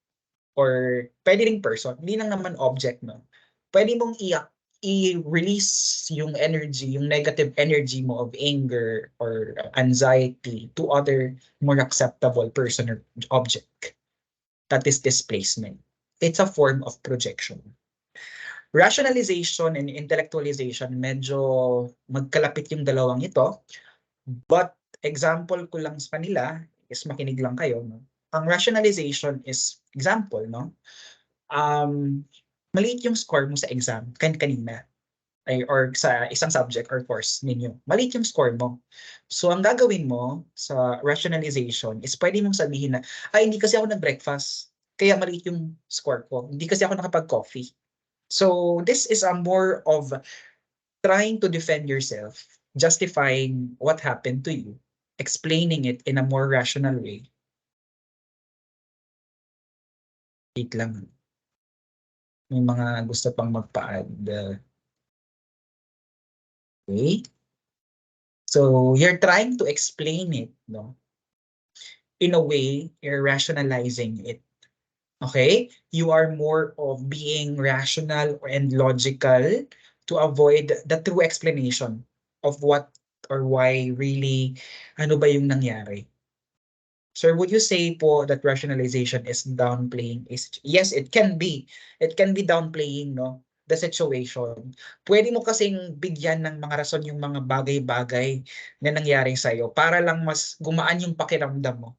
Or, pwede ring person, hindi lang naman object, no? Pwede mong i-release yung energy, yung negative energy mo of anger or anxiety to other more acceptable person or object. That is displacement. It's a form of projection. Rationalization and intellectualization, medyo magkalapit yung dalawang ito. But example ko lang sa kanila is makinig lang kayo. No? Ang rationalization is, example, no? Maliit yung score mo sa exam kanina or sa isang subject or course ninyo. Maliit yung score mo. So, ang gagawin mo sa rationalization is pwede mong sabihin na, ay, hindi kasi ako nag-breakfast. Kaya maliit yung score ko. Hindi kasi ako nakapag-coffee. So, this is a more of trying to defend yourself, justifying what happened to you, explaining it in a more rational way. Wait lang. May mga gusto pang magpa-add. Okay. So, you're trying to explain it, no? In a way, you're rationalizing it. Okay? You are more of being rational and logical to avoid the true explanation of what or why really, ano ba yung nangyari. Sir, would you say po that rationalization is downplaying? Yes, it can be. It can be downplaying, no? The situation. Pwede mo kasing bigyan ng mga rason yung mga bagay-bagay na nangyari sa'yo para lang mas gumaan yung pakiramdam mo.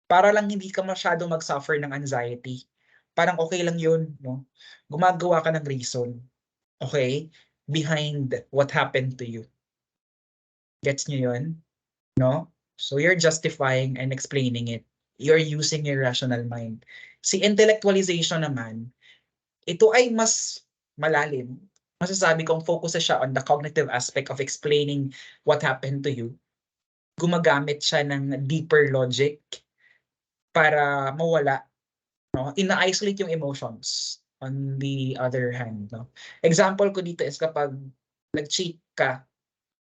Para lang hindi ka masyadong mag-suffer ng anxiety. Parang okay lang yun, no? Gumagawa ka ng reason, okay? Behind what happened to you. Gets nyo yun? No? So you're justifying and explaining it. You're using your rational mind. Si intellectualization naman, ito ay mas malalim. Masasabi kong focus siya on the cognitive aspect of explaining what happened to you. Gumagamit siya ng deeper logic para mawala, no? Ina-isolate yung emotions on the other hand, no? Example ko dito is kapag nag-cheat ka,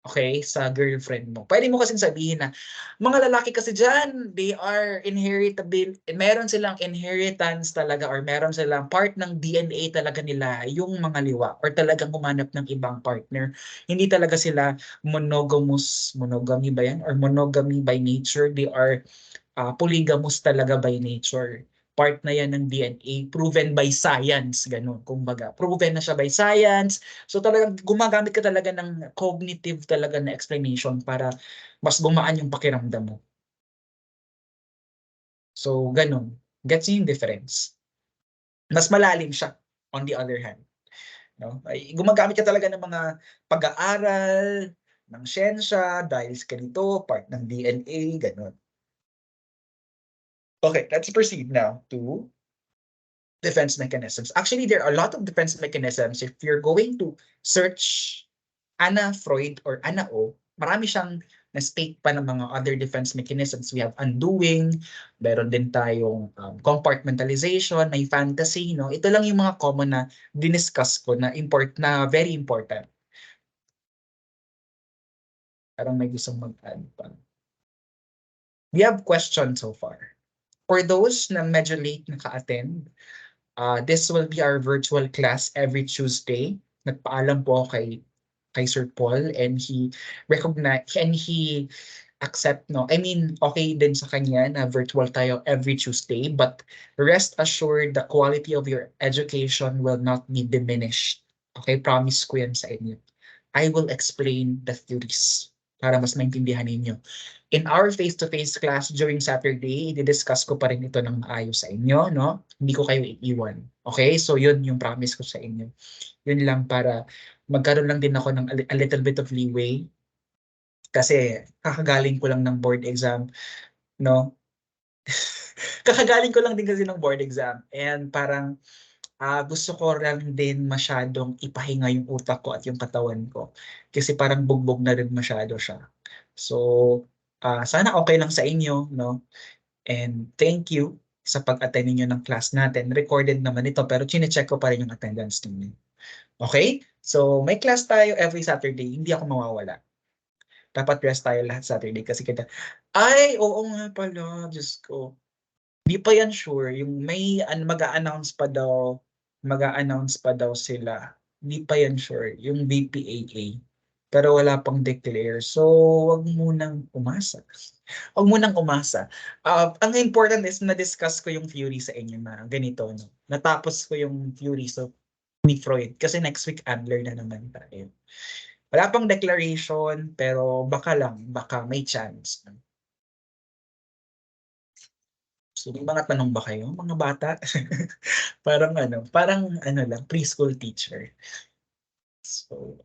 okay, sa girlfriend mo. Pwede mo kasing sabihin na, mga lalaki kasi dyan, they are inheritable, meron silang inheritance talaga or meron silang part ng DNA talaga nila, yung mga liwa or talagang humanap ng ibang partner. Hindi talaga sila monogamy ba yan? Or monogamy by nature. They are polygamous talaga by nature. Part na yan ng DNA, proven by science, ganun, kumbaga. Proven na siya by science. So talagang gumagamit ka talaga ng cognitive talaga na explanation para mas gumaan yung pakiramdam mo. So ganun. Gets yung difference. Mas malalim siya on the other hand. No? Ay, gumagamit ka talaga ng mga pag-aaral, ng siyensya, dahil sa ganito, part ng DNA, ganun. Okay, let's proceed now to defense mechanisms. Actually, there are a lot of defense mechanisms. If you're going to search Anna Freud or Anna O, marami siyang na-state pa ng mga other defense mechanisms. We have undoing, meron din tayong compartmentalization, may fantasy, no? Ito lang yung mga common na diniscuss ko na very important. Parang may gustong mag-add pa. We have questions so far. For those na medyo late naka-attend, this will be our virtual class every Tuesday. Nagpaalam po kay Sir Paul and he accept, no? I mean, okay din sa kanya na virtual tayo every Tuesday, but rest assured the quality of your education will not be diminished. Okay, promise ko yan sa inyo. I will explain the theories. para mas maintindihan ninyo. In our face-to-face class during Saturday, i-discuss ko pa rin ito ng maayos sa inyo, no? Hindi ko kayo iiwan. Okay? So yun yung promise ko sa inyo. Yun lang para magkaroon lang din ako ng a little bit of leeway kasi kakagaling ko lang ng board exam, no? Kakagaling ko lang din kasi ng board exam and parang gusto ko lang din masyadong ipahinga yung utak ko at yung katawan ko kasi parang bugbog na rin masyado siya. So, sana okay lang sa inyo, no? And thank you sa pag-attend niyo ng class natin. Recorded naman ito pero chine-check ko pa rin yung attendance niyo. Okay? So, may class tayo every Saturday. Hindi ako mawawala. Dapat rest tayo lahat Saturday kasi kita, ay, oo nga pala, Diyos ko. Di pa yan sure. Yung may mag-a-announce pa daw, mag-a-announce pa daw sila. Di pa yan sure. Yung BPAA. Pero wala pang declare. So, wag munang umasa. Wag munang umasa. Ang important is na-discuss ko yung theory sa inyo na ganito. No? Natapos ko yung theory ni Freud. Kasi next week, Adler na naman tayo. Wala pang declaration, pero baka lang, baka may chance. So, may mga tanong ba kayo, mga bata? parang ano lang, preschool teacher. So,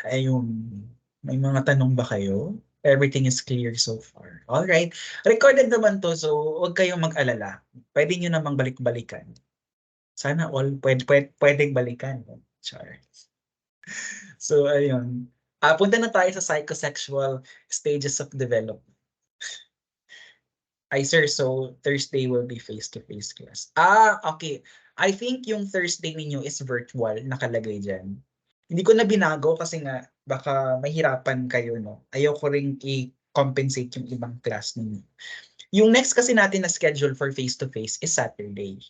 ayun. May mga tanong ba kayo? Everything is clear so far. All right. Recorded naman to, so huwag kayong mag-alala. Pwede nyo namang balik-balikan. Sana all pwedeng balikan. Char. So, ayun. Punta na tayo sa psychosexual stages of development. Ay, sir, so Thursday will be face-to-face class. Okay. I think yung Thursday ninyo is virtual, nakalagay dyan. Hindi ko na binago kasi nga baka mahirapan kayo, no? Ayoko ring i-compensate yung ibang class ninyo. Yung next kasi natin na schedule for face-to-face is Saturday.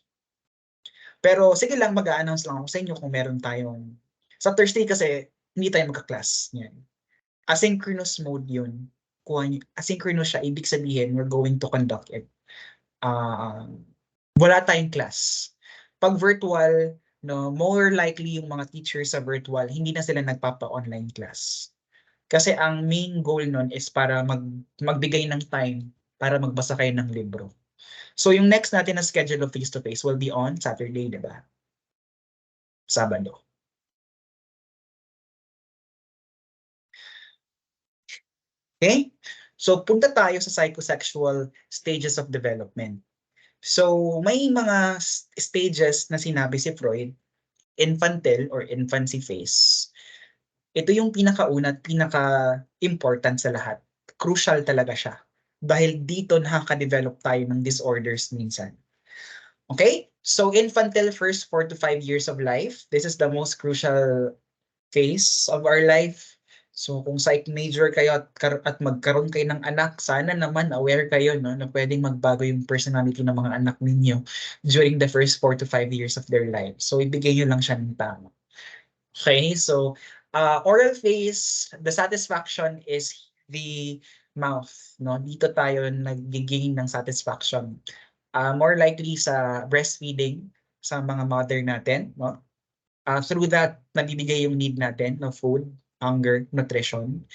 Pero sige lang, mag-a-announce lang ako sa inyo kung meron tayong... Sa Thursday kasi, hindi tayo magka-class. Yan. Asynchronous mode yun. Asynchronous siya, ibig sabihin, we're going to conduct it. Wala tayong class. Pag virtual, no, more likely yung mga teachers sa virtual, hindi na sila nagpapa-online class. Kasi ang main goal nun is para magbigay ng time para magbasa kayo ng libro. So yung next natin na schedule of face-to-face will be on Saturday, di ba? Sabado. Okay? So punta tayo sa psychosexual stages of development. So may mga stages na sinabi si Freud, infantile or infancy phase. Ito yung pinakauna at pinaka-important sa lahat. Crucial talaga siya. Dahil dito nakaka-develop tayo ng disorders minsan. Okay? So infantile first 4 to 5 years of life. This is the most crucial phase of our life. So kung psych major kayo at magkaroon kayo ng anak, sana naman aware kayo, no, na pwedeng magbago yung personality ng mga anak ninyo during the first 4 to 5 years of their life. So ibigay nyo lang siya ng tama. Okay, so oral phase, the satisfaction is the mouth, no? Dito tayo nag-gain ng satisfaction. More likely sa breastfeeding sa mga mother natin, no? Through that, nabibigay yung need natin no food, hunger, nutrition.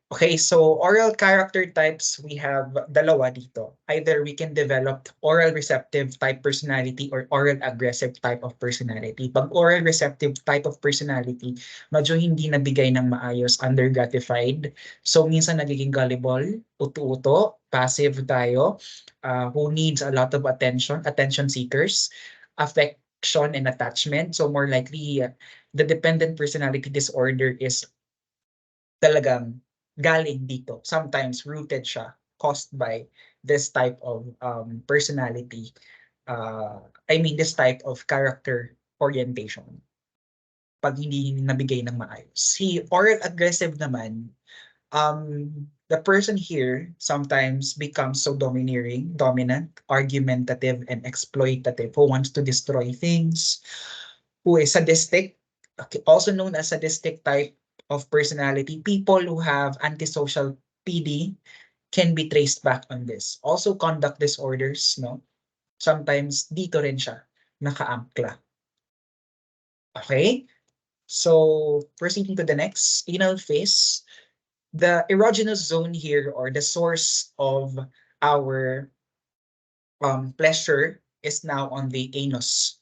Okay, so oral character types, we have dalawa dito. Either we can develop oral receptive type personality or oral aggressive type of personality. Pag oral receptive type of personality, medyo hindi nabigay ng maayos, under-gratified. So minsan nagiging gullible, uto-uto, passive tayo, who needs a lot of attention seekers, affection and attachment. So more likely, the dependent personality disorder is talagang galing dito. Sometimes rooted siya, caused by this type of personality. This type of character orientation. Pag hindi nabigay ng maayos. Si oral aggressive naman, the person here sometimes becomes so dominant, argumentative, and exploitative, who wants to destroy things, who is sadistic, also known as sadistic type of personality. People who have antisocial PD can be traced back on this. Also conduct disorders, no? Sometimes dito rin siya nakaangkla. Okay? So, proceeding to the next, anal phase. The erogenous zone here, or the source of our pleasure, is now on the anus.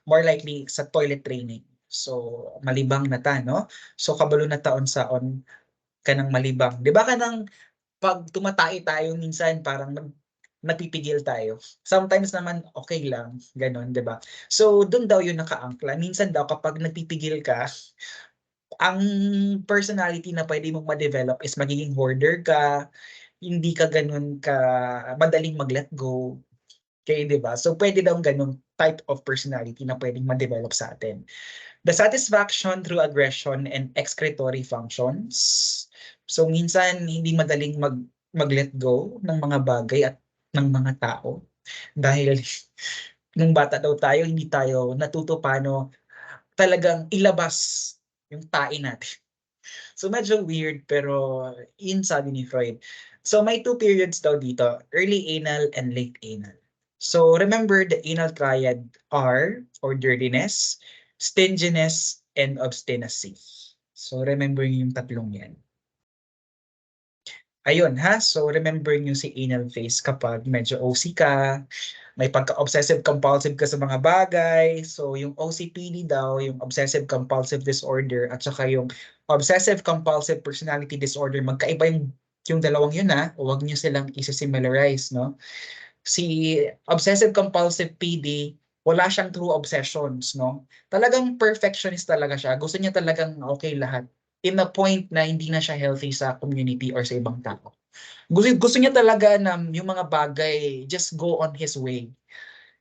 More likely sa toilet training. So, malibang na ta, no? So, kabalo na taon saon ka ng malibang. Di ba ka nang pag tumatay tayo minsan parang napipigil tayo. Sometimes naman okay lang, ganun, 'di ba? So doon daw 'yung nakaangkla. Minsan daw kapag nagpipigil ka, ang personality na pwede mong ma-develop is magiging hoarder ka, hindi ka ganun ka madaling mag-let go. Okay, 'di ba? So pwede daw ganun type of personality na pwedeng ma-develop sa atin. The satisfaction through aggression and excretory functions. So minsan hindi madaling mag-let go ng mga bagay at ng mga tao dahil nung bata daw tayo hindi tayo natuto paano talagang ilabas yung tae natin. So medyo weird pero yun sabi ni Freud. So may two periods daw dito, early anal and late anal. So remember the anal triad are or dirtiness, stinginess, and obstinacy. So remember yung tatlong yan. Ayun ha, so remember nyo si anal phase kapag medyo OC ka, may pagka-obsessive compulsive ka sa mga bagay. So yung OCPD daw, yung obsessive compulsive disorder at saka yung obsessive compulsive personality disorder, magkaiba yung dalawang yun ha. Huwag niyo silang isa-similarize, no? Si obsessive compulsive PD, wala siyang true obsessions, no? Talagang perfectionist talaga siya. Gusto niya talagang okay lahat. In a point na hindi na siya healthy sa community or sa ibang tao. Gusto niya talaga na yung mga bagay just go on his way.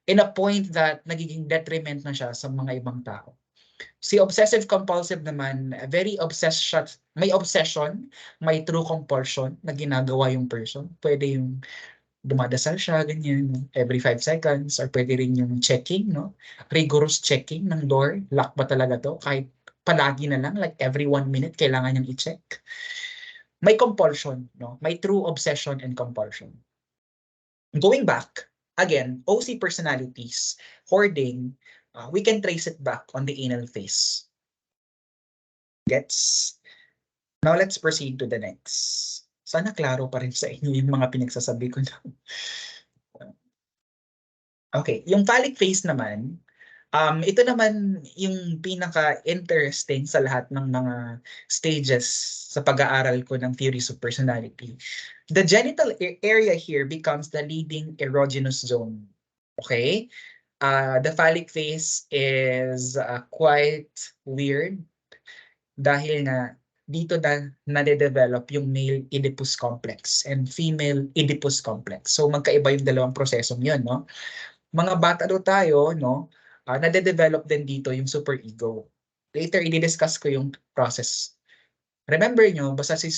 In a point that nagiging detriment na siya sa mga ibang tao. Si obsessive compulsive naman, very obsessed siya, may obsession, may true compulsion na ginagawa yung person. Pwede yung dumadasal siya, ganyan, every 5 seconds, or pwede rin yung checking, no? Rigorous checking ng door, lock ba talaga to? Kahit palagi na lang, like every 1 minute, kailangan niyang i-check. May compulsion, no? May true obsession and compulsion. Going back, again, OC personalities, hoarding, we can trace it back on the anal phase. Gets? Now let's proceed to the next. Sana klaro pa rin sa inyo yung mga pinagsasabi ko na. Okay, yung phallic phase naman, ito naman yung pinaka-interesting sa lahat ng mga stages sa pag-aaral ko ng theories of personality. The genital area here becomes the leading erogenous zone. Okay? The phallic phase is quite weird dahil na dito na nade-develop yung male Oedipus complex and female Oedipus complex. So magkaiba yung dalawang prosesong yun, no? Mga bata daw tayo, no, nade-develop din dito yung superego. Later, i-discuss ko yung process. Remember nyo, basta si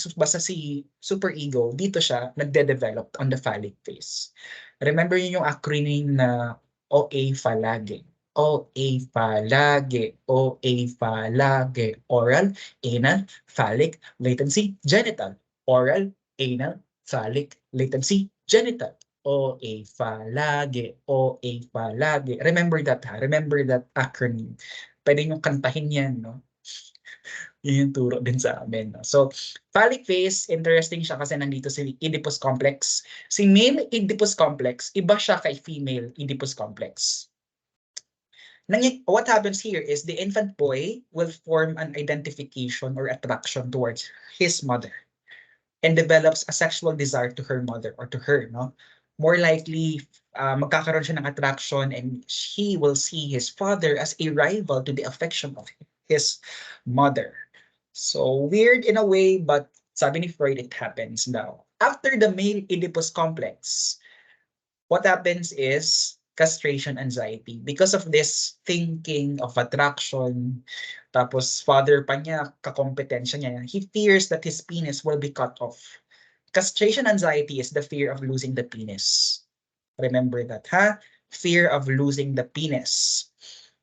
superego, dito siya nagde-develop on the phallic phase. Remember nyo yung acronym na OA palagi. OA palagi. OA palagi. Oral, anal, phallic, latency, genital. Oral, anal, phallic, latency, genital. OA palagi. OA palagi. Remember that ha. Remember that acronym. Pwede nyo kantahin yan, no? Yun yung turo din sa amin. No? So, phallic phase, interesting siya kasi nandito si Oedipus complex. Si male Oedipus complex, iba siya kay female Oedipus complex. What happens here is the infant boy will form an identification or attraction towards his mother and develops a sexual desire to her mother or to her. No? More likely, magkakaroon siya ng attraction and he will see his father as a rival to the affection of his mother. So weird in a way, but sabi ni Freud, it happens now. After the male Oedipus complex, what happens is castration anxiety. Because of this thinking of attraction, tapos father pa niya, kakompetensya niya, he fears that his penis will be cut off. Castration anxiety is the fear of losing the penis. Remember that, ha? Fear of losing the penis.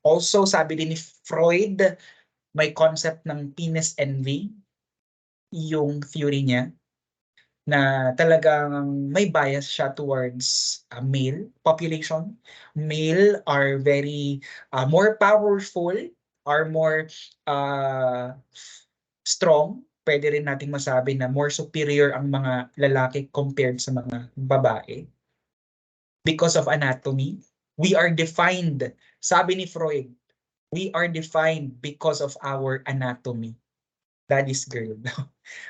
Also, sabi din ni Freud, may concept ng penis envy, yung theory niya, na talagang may bias siya towards male population. Male are very more powerful, are more strong, pwede rin nating masabi na more superior ang mga lalaki compared sa mga babae. Because of anatomy, we are defined, sabi ni Freud, we are defined because of our anatomy. Daddy's girl.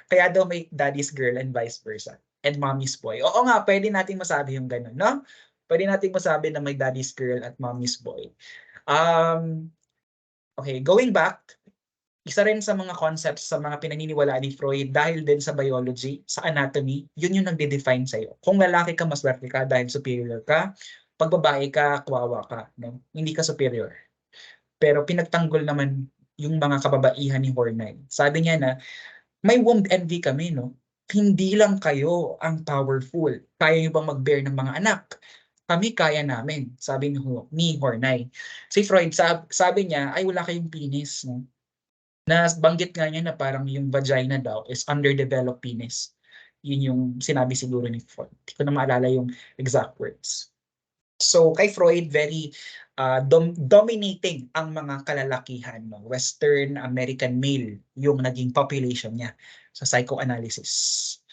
Kaya daw may daddy's girl and vice versa. And mommy's boy. Oo nga, pwede nating masabi yung ganun, no? Pwede nating masabi na may daddy's girl at mommy's boy. Okay, going back, isa rin sa mga concepts sa mga pinaniniwalaan ni Freud dahil din sa biology, sa anatomy, yun yung nagde-define sa'yo. Kung lalaki ka, maswerte ka dahil superior ka. Pag babae ka, kawawa ka. No? Hindi ka superior. Pero pinagtanggol naman yung mga kababaihan ni Horney. Sabi niya na, may womb envy kami, no? Hindi lang kayo ang powerful. Kaya niyo bang mag-bear ng mga anak? Kami kaya namin, sabi ni Horney. Si Freud, sabi niya, ay wala kayong penis, no? Nabanggit nga niya na parang yung vagina daw is underdeveloped penis. Yun yung sinabi siguro ni Freud. Hindi ko na maalala yung exact words. So kay Freud, very dominating ang mga kalalakihan. No? Western American male yung naging population niya sa psychoanalysis.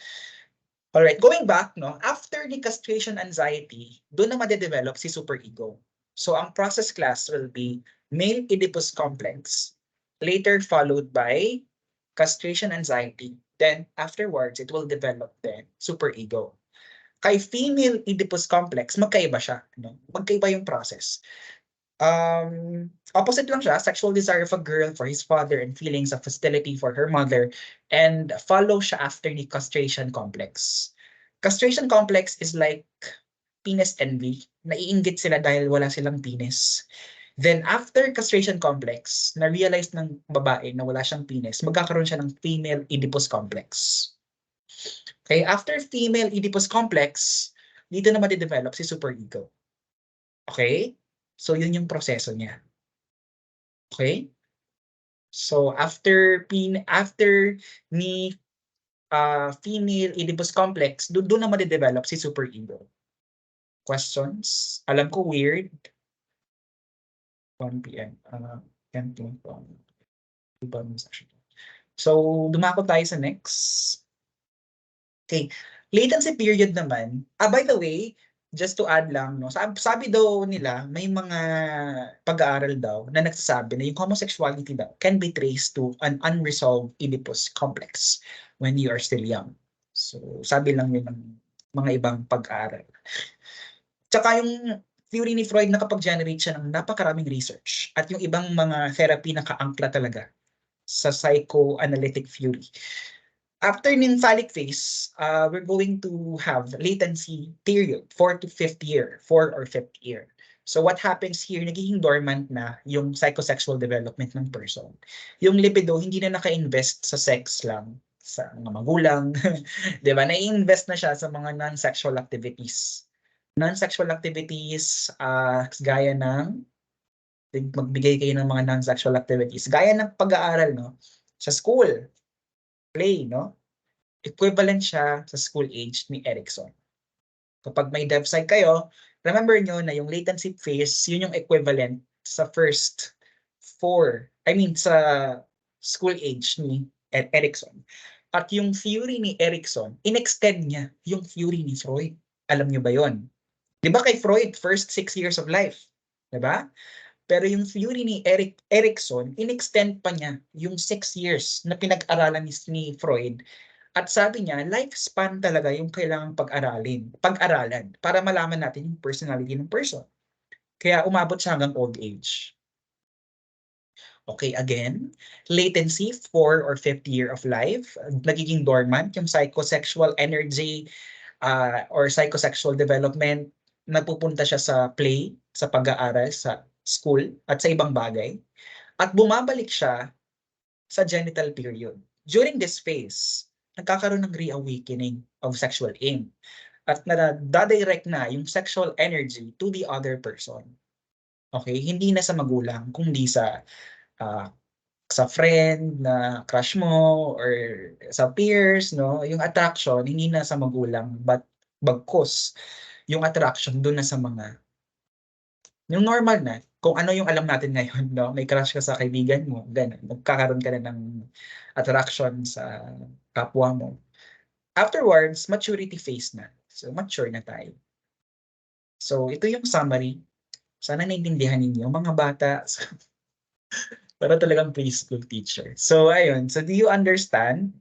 Alright, going back, no, after the castration anxiety, doon na madedevelop si superego. So ang process class will be male Oedipus complex, later followed by castration anxiety. Then afterwards, it will develop then superego. Kay female Oedipus complex, magkaiba siya. No? Magkaiba yung process. Opposite lang siya, sexual desire of a girl for his father and feelings of hostility for her mother, and follow siya after the castration complex. Castration complex is like penis envy. Naiinggit sila dahil wala silang penis. Then after castration complex, na-realize ng babae na wala siyang penis, magkakaroon siya ng female Oedipus complex. Okay, after female Oedipus complex, dito na madidevelop si superego. Okay? So yun yung proseso niya. Okay? So after ni female Oedipus complex, doon na madidevelop si superego. Questions? Alam ko weird. 1 p.m. 10 p.m. So dumako tayo sa next. Okay. Latency period naman. By the way, just to add lang, no, sabi daw nila, may mga pag-aaral daw na nagsasabi na yung homosexuality daw can be traced to an unresolved Oedipus complex when you are still young. So, sabi lang yun ng mga ibang pag-aaral. Tsaka yung theory ni Freud nakapag-generate siya ng napakaraming research at yung ibang mga therapy nakaangkla talaga sa psychoanalytic theory. After nymphalic phase, we're going to have latency period, 4 or 5th year. So what happens here, nagiging dormant na yung psychosexual development ng person. Yung libido, hindi na naka-invest sa sex lang, sa mga magulang, di ba? Na-invest na siya sa mga non-sexual activities. Non-sexual activities, gaya ng, magbigay kayo ng mga non-sexual activities, gaya ng pag-aaral, no? Sa school, play, no? Equivalent siya sa school age ni Erikson. Kapag may dev psych kayo, remember nyo na yung latency phase, yun yung equivalent sa first 4, sa school age ni Erikson. At yung theory ni Erikson, in-extend niya yung theory ni Freud. Alam nyo ba yun? Di ba kay Freud, first 6 years of life? Di ba? Pero yung theory ni Erikson, in-extend pa niya yung 6 years na pinag-aralan ni Freud. At sabi niya, lifespan talaga yung kailangang pag-aralan para malaman natin yung personality ng person. Kaya umabot siya hanggang old age. Okay, again, latency, 4 or 5th year of life, nagiging dormant, yung psychosexual energy or psychosexual development, napupunta siya sa play, sa pag-aaral, sa school, at sa ibang bagay. At bumabalik siya sa genital period. During this phase, nagkakaroon ng reawakening of sexual aim. At nadadirect na yung sexual energy to the other person. Okay? Hindi na sa magulang, kundi sa friend na crush mo or sa peers, no? Yung attraction, hindi na sa magulang, but bagkus yung attraction doon na sa mga Yung normal na, kung ano yung alam natin ngayon, no? May crush ka sa kaibigan mo, ganun. Magkakaroon ka na ng attraction sa kapwa mo. Afterwards, maturity phase na. So, mature na tayo. So, ito yung summary. Sana naintindihan ninyo, mga bata. Para talagang preschool teacher. So, ayun. So, do you understand?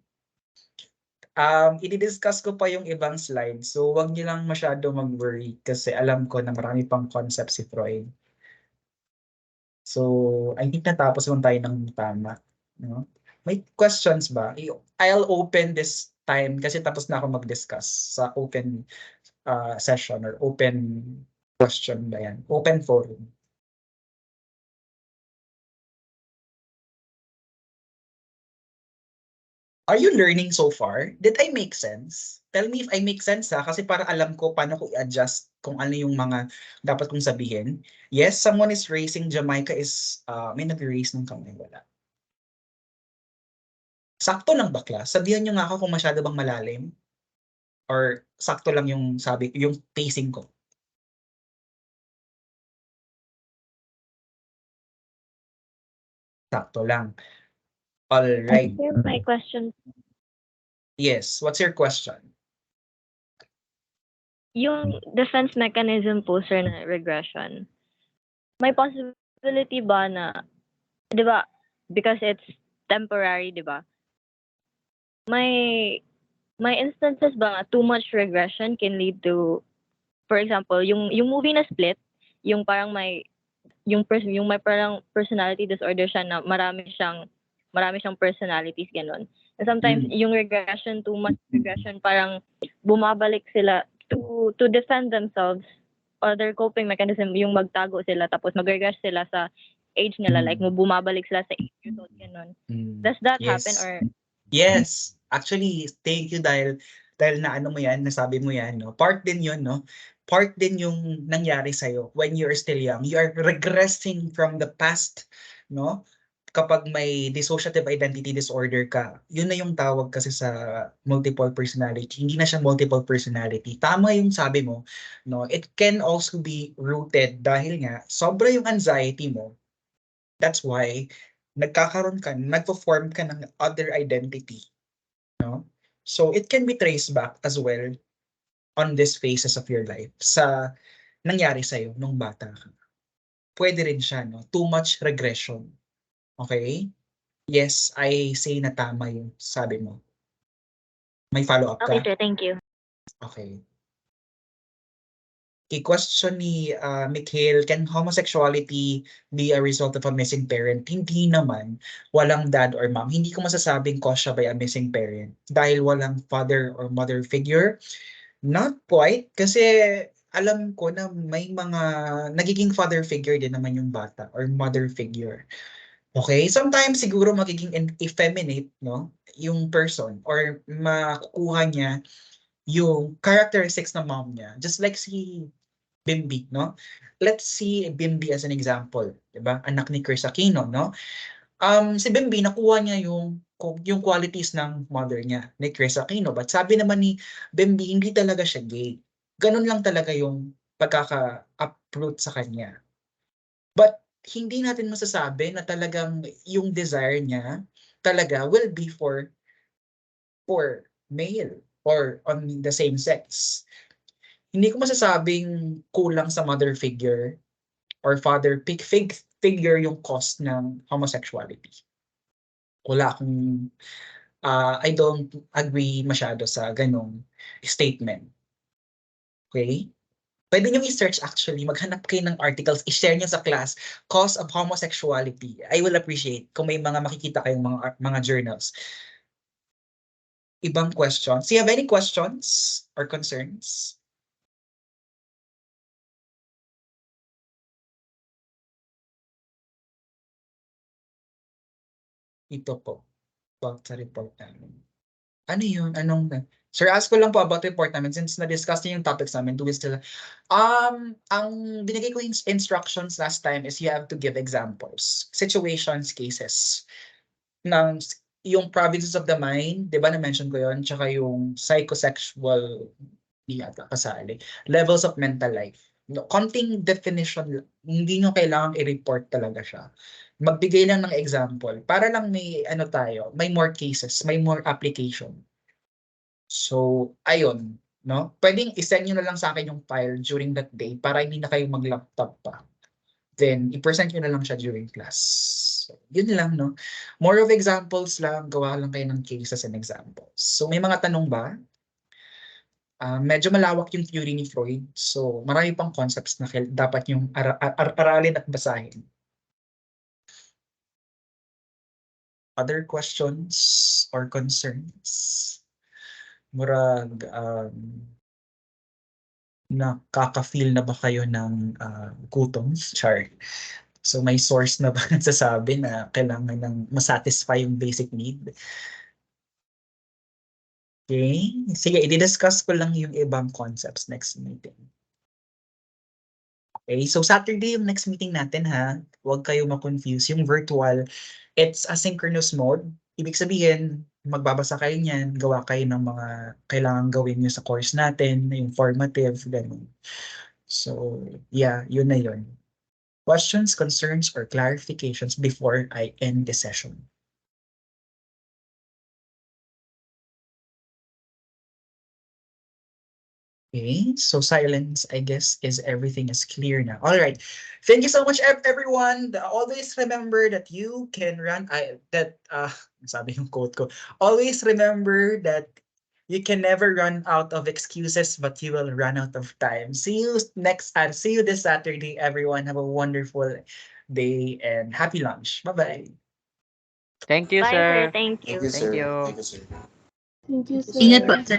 I-discuss ko pa yung ibang slides. So, wag niyo lang masyado mag-worry kasi alam ko na marami pang concept si Freud. So, I think natapos lang tayo ng tama. No? May questions ba? I'll open this time kasi tapos na ako mag-discuss sa open session or open question ba yan? Open forum. Are you learning so far? Did I make sense? Tell me if I make sense ha, kasi para alam ko paano ko i-adjust kung ano yung mga dapat kong sabihin. Yes, someone is raising. Jamaica is, may nag-raise ng kamay, wala. Sakto lang ba class? Sabihan nyo nga ako kung masyado bang malalim? Or sakto lang yung sabi, yung pacing ko? Sakto lang. All right. My question, Yes, what's your question? yung defense mechanism po, sir, na regression, may possibility ba na, di ba, because it's temporary, di ba? May instances ba nga too much regression can lead to, for example, yung movie na Split, yung parang yung may parang personality disorder siya na marami siyang personalities ganun. And sometimes yung regression, too much regression, parang bumabalik sila to defend themselves, or their coping mechanism yung magtago sila tapos mag-regress sila sa age nila, like bumabalik sila sa 8 years old ganun. Does that happen or? Yes. Actually, thank you dahil na ano mo yan, nasabi mo yan, no? Part din yun, no? Part din yung nangyari sa'yo when you're still young. You are regressing from the past, no? Kapag may dissociative identity disorder ka, yun na yung tawag kasi sa multiple personality. Hindi na siya multiple personality. Tama yung sabi mo, no? It can also be rooted dahil nga sobra yung anxiety mo. That's why nagpo-form ka ng other identity. No? So it can be traced back as well on these phases of your life sa nangyari sa'yo nung bata ka. Pwede rin siya, no? Too much regression. Okay? Yes, I say na tama yung sabi mo. May follow-up ka? Okay, sir, thank you. Okay. Question ni Mikhail, can homosexuality be a result of a missing parent? Hindi naman. Walang dad or mom. Hindi ko masasabing cause siya by a missing parent. Dahil walang father or mother figure. Not quite. Kasi alam ko na may mga nagiging father figure din naman yung bata or mother figure. Okay? Sometimes siguro magiging effeminate, no? Yung person or makukuha niya yung characteristics ng mom niya. Just like si Bimbi, no? Let's see Bimbi as an example, 'di ba? Anak ni Chris Aquino, no? Si Bimbi nakuha niya yung qualities ng mother niya, ni Chris Aquino. But sabi naman ni Bimbi, hindi talaga siya gay. Ganun lang talaga yung pagkaka-uproot sa kanya. But hindi natin masasabi na talagang yung desire niya talaga will be for male or on the same sex. Hindi ko masasabing kulang sa mother figure or father figure yung cause ng homosexuality. Wala akong, I don't agree masyado sa ganong statement. Okay? Pwede nyo i-search actually, maghanap kayo ng articles, i-share nyo sa class, cause of homosexuality. I will appreciate kung may mga makikita kayong mga journals. Ibang questions? Do you have any questions or concerns? Ito po, about sa report namin. Ano yun? Sir, ask ko lang po about the report namin since na-discuss niyo yung topics namin. Do we still... ang binigay ko yung instructions last time is you have to give examples, situations, cases, ng yung provinces of the mind, di ba na-mention ko yun, tsaka yung psychosexual, di ata kasali, levels of mental life. No, konting definition lang. Hindi nyo kailangang i-report talaga siya. Magbigay lang ng example para lang may ano tayo, may more cases, may more application. So, ayun, no? Pwedeng i-send nyo na lang sa akin yung file during that day para hindi na kayo mag-laptop pa. Then, i-present nyo na lang siya during class. So, yun lang, no? More of examples lang, gawa lang kayo ng cases and examples. So, may mga tanong ba? Medyo malawak yung theory ni Freud. So, marami pang concepts na dapat yung aralin at basahin. Other questions or concerns? Murag, nakaka-feel na ba kayo ng gutom? Char. So, may source na ba nagsasabi na kailangan ng masatisfy yung basic need? Okay. Sige, i-discuss ko lang yung ibang concepts next meeting. Okay, so Saturday yung next meeting natin ha. Huwag kayo ma-confuse. Yung virtual, it's asynchronous mode. Ibig sabihin, magbabasa kayo niyan, gawa kayo ng mga kailangan gawin nyo sa course natin, yung formative, ganun. So, yeah, yun na yun. Questions, concerns, or clarifications before I end the session? Okay, so silence, I guess, is everything is clear now. All right. Thank you so much, everyone. Always remember that you can run, sabi yung quote ko. Always remember that you can never run out of excuses, but you will run out of time. See you this Saturday, everyone. Have a wonderful day and happy lunch. Bye-bye. Thank you, Bye, sir. sir. Thank Thank you. you, Thank sir. you. Thank you, sir. Thank you, sir. Ingat po, sir.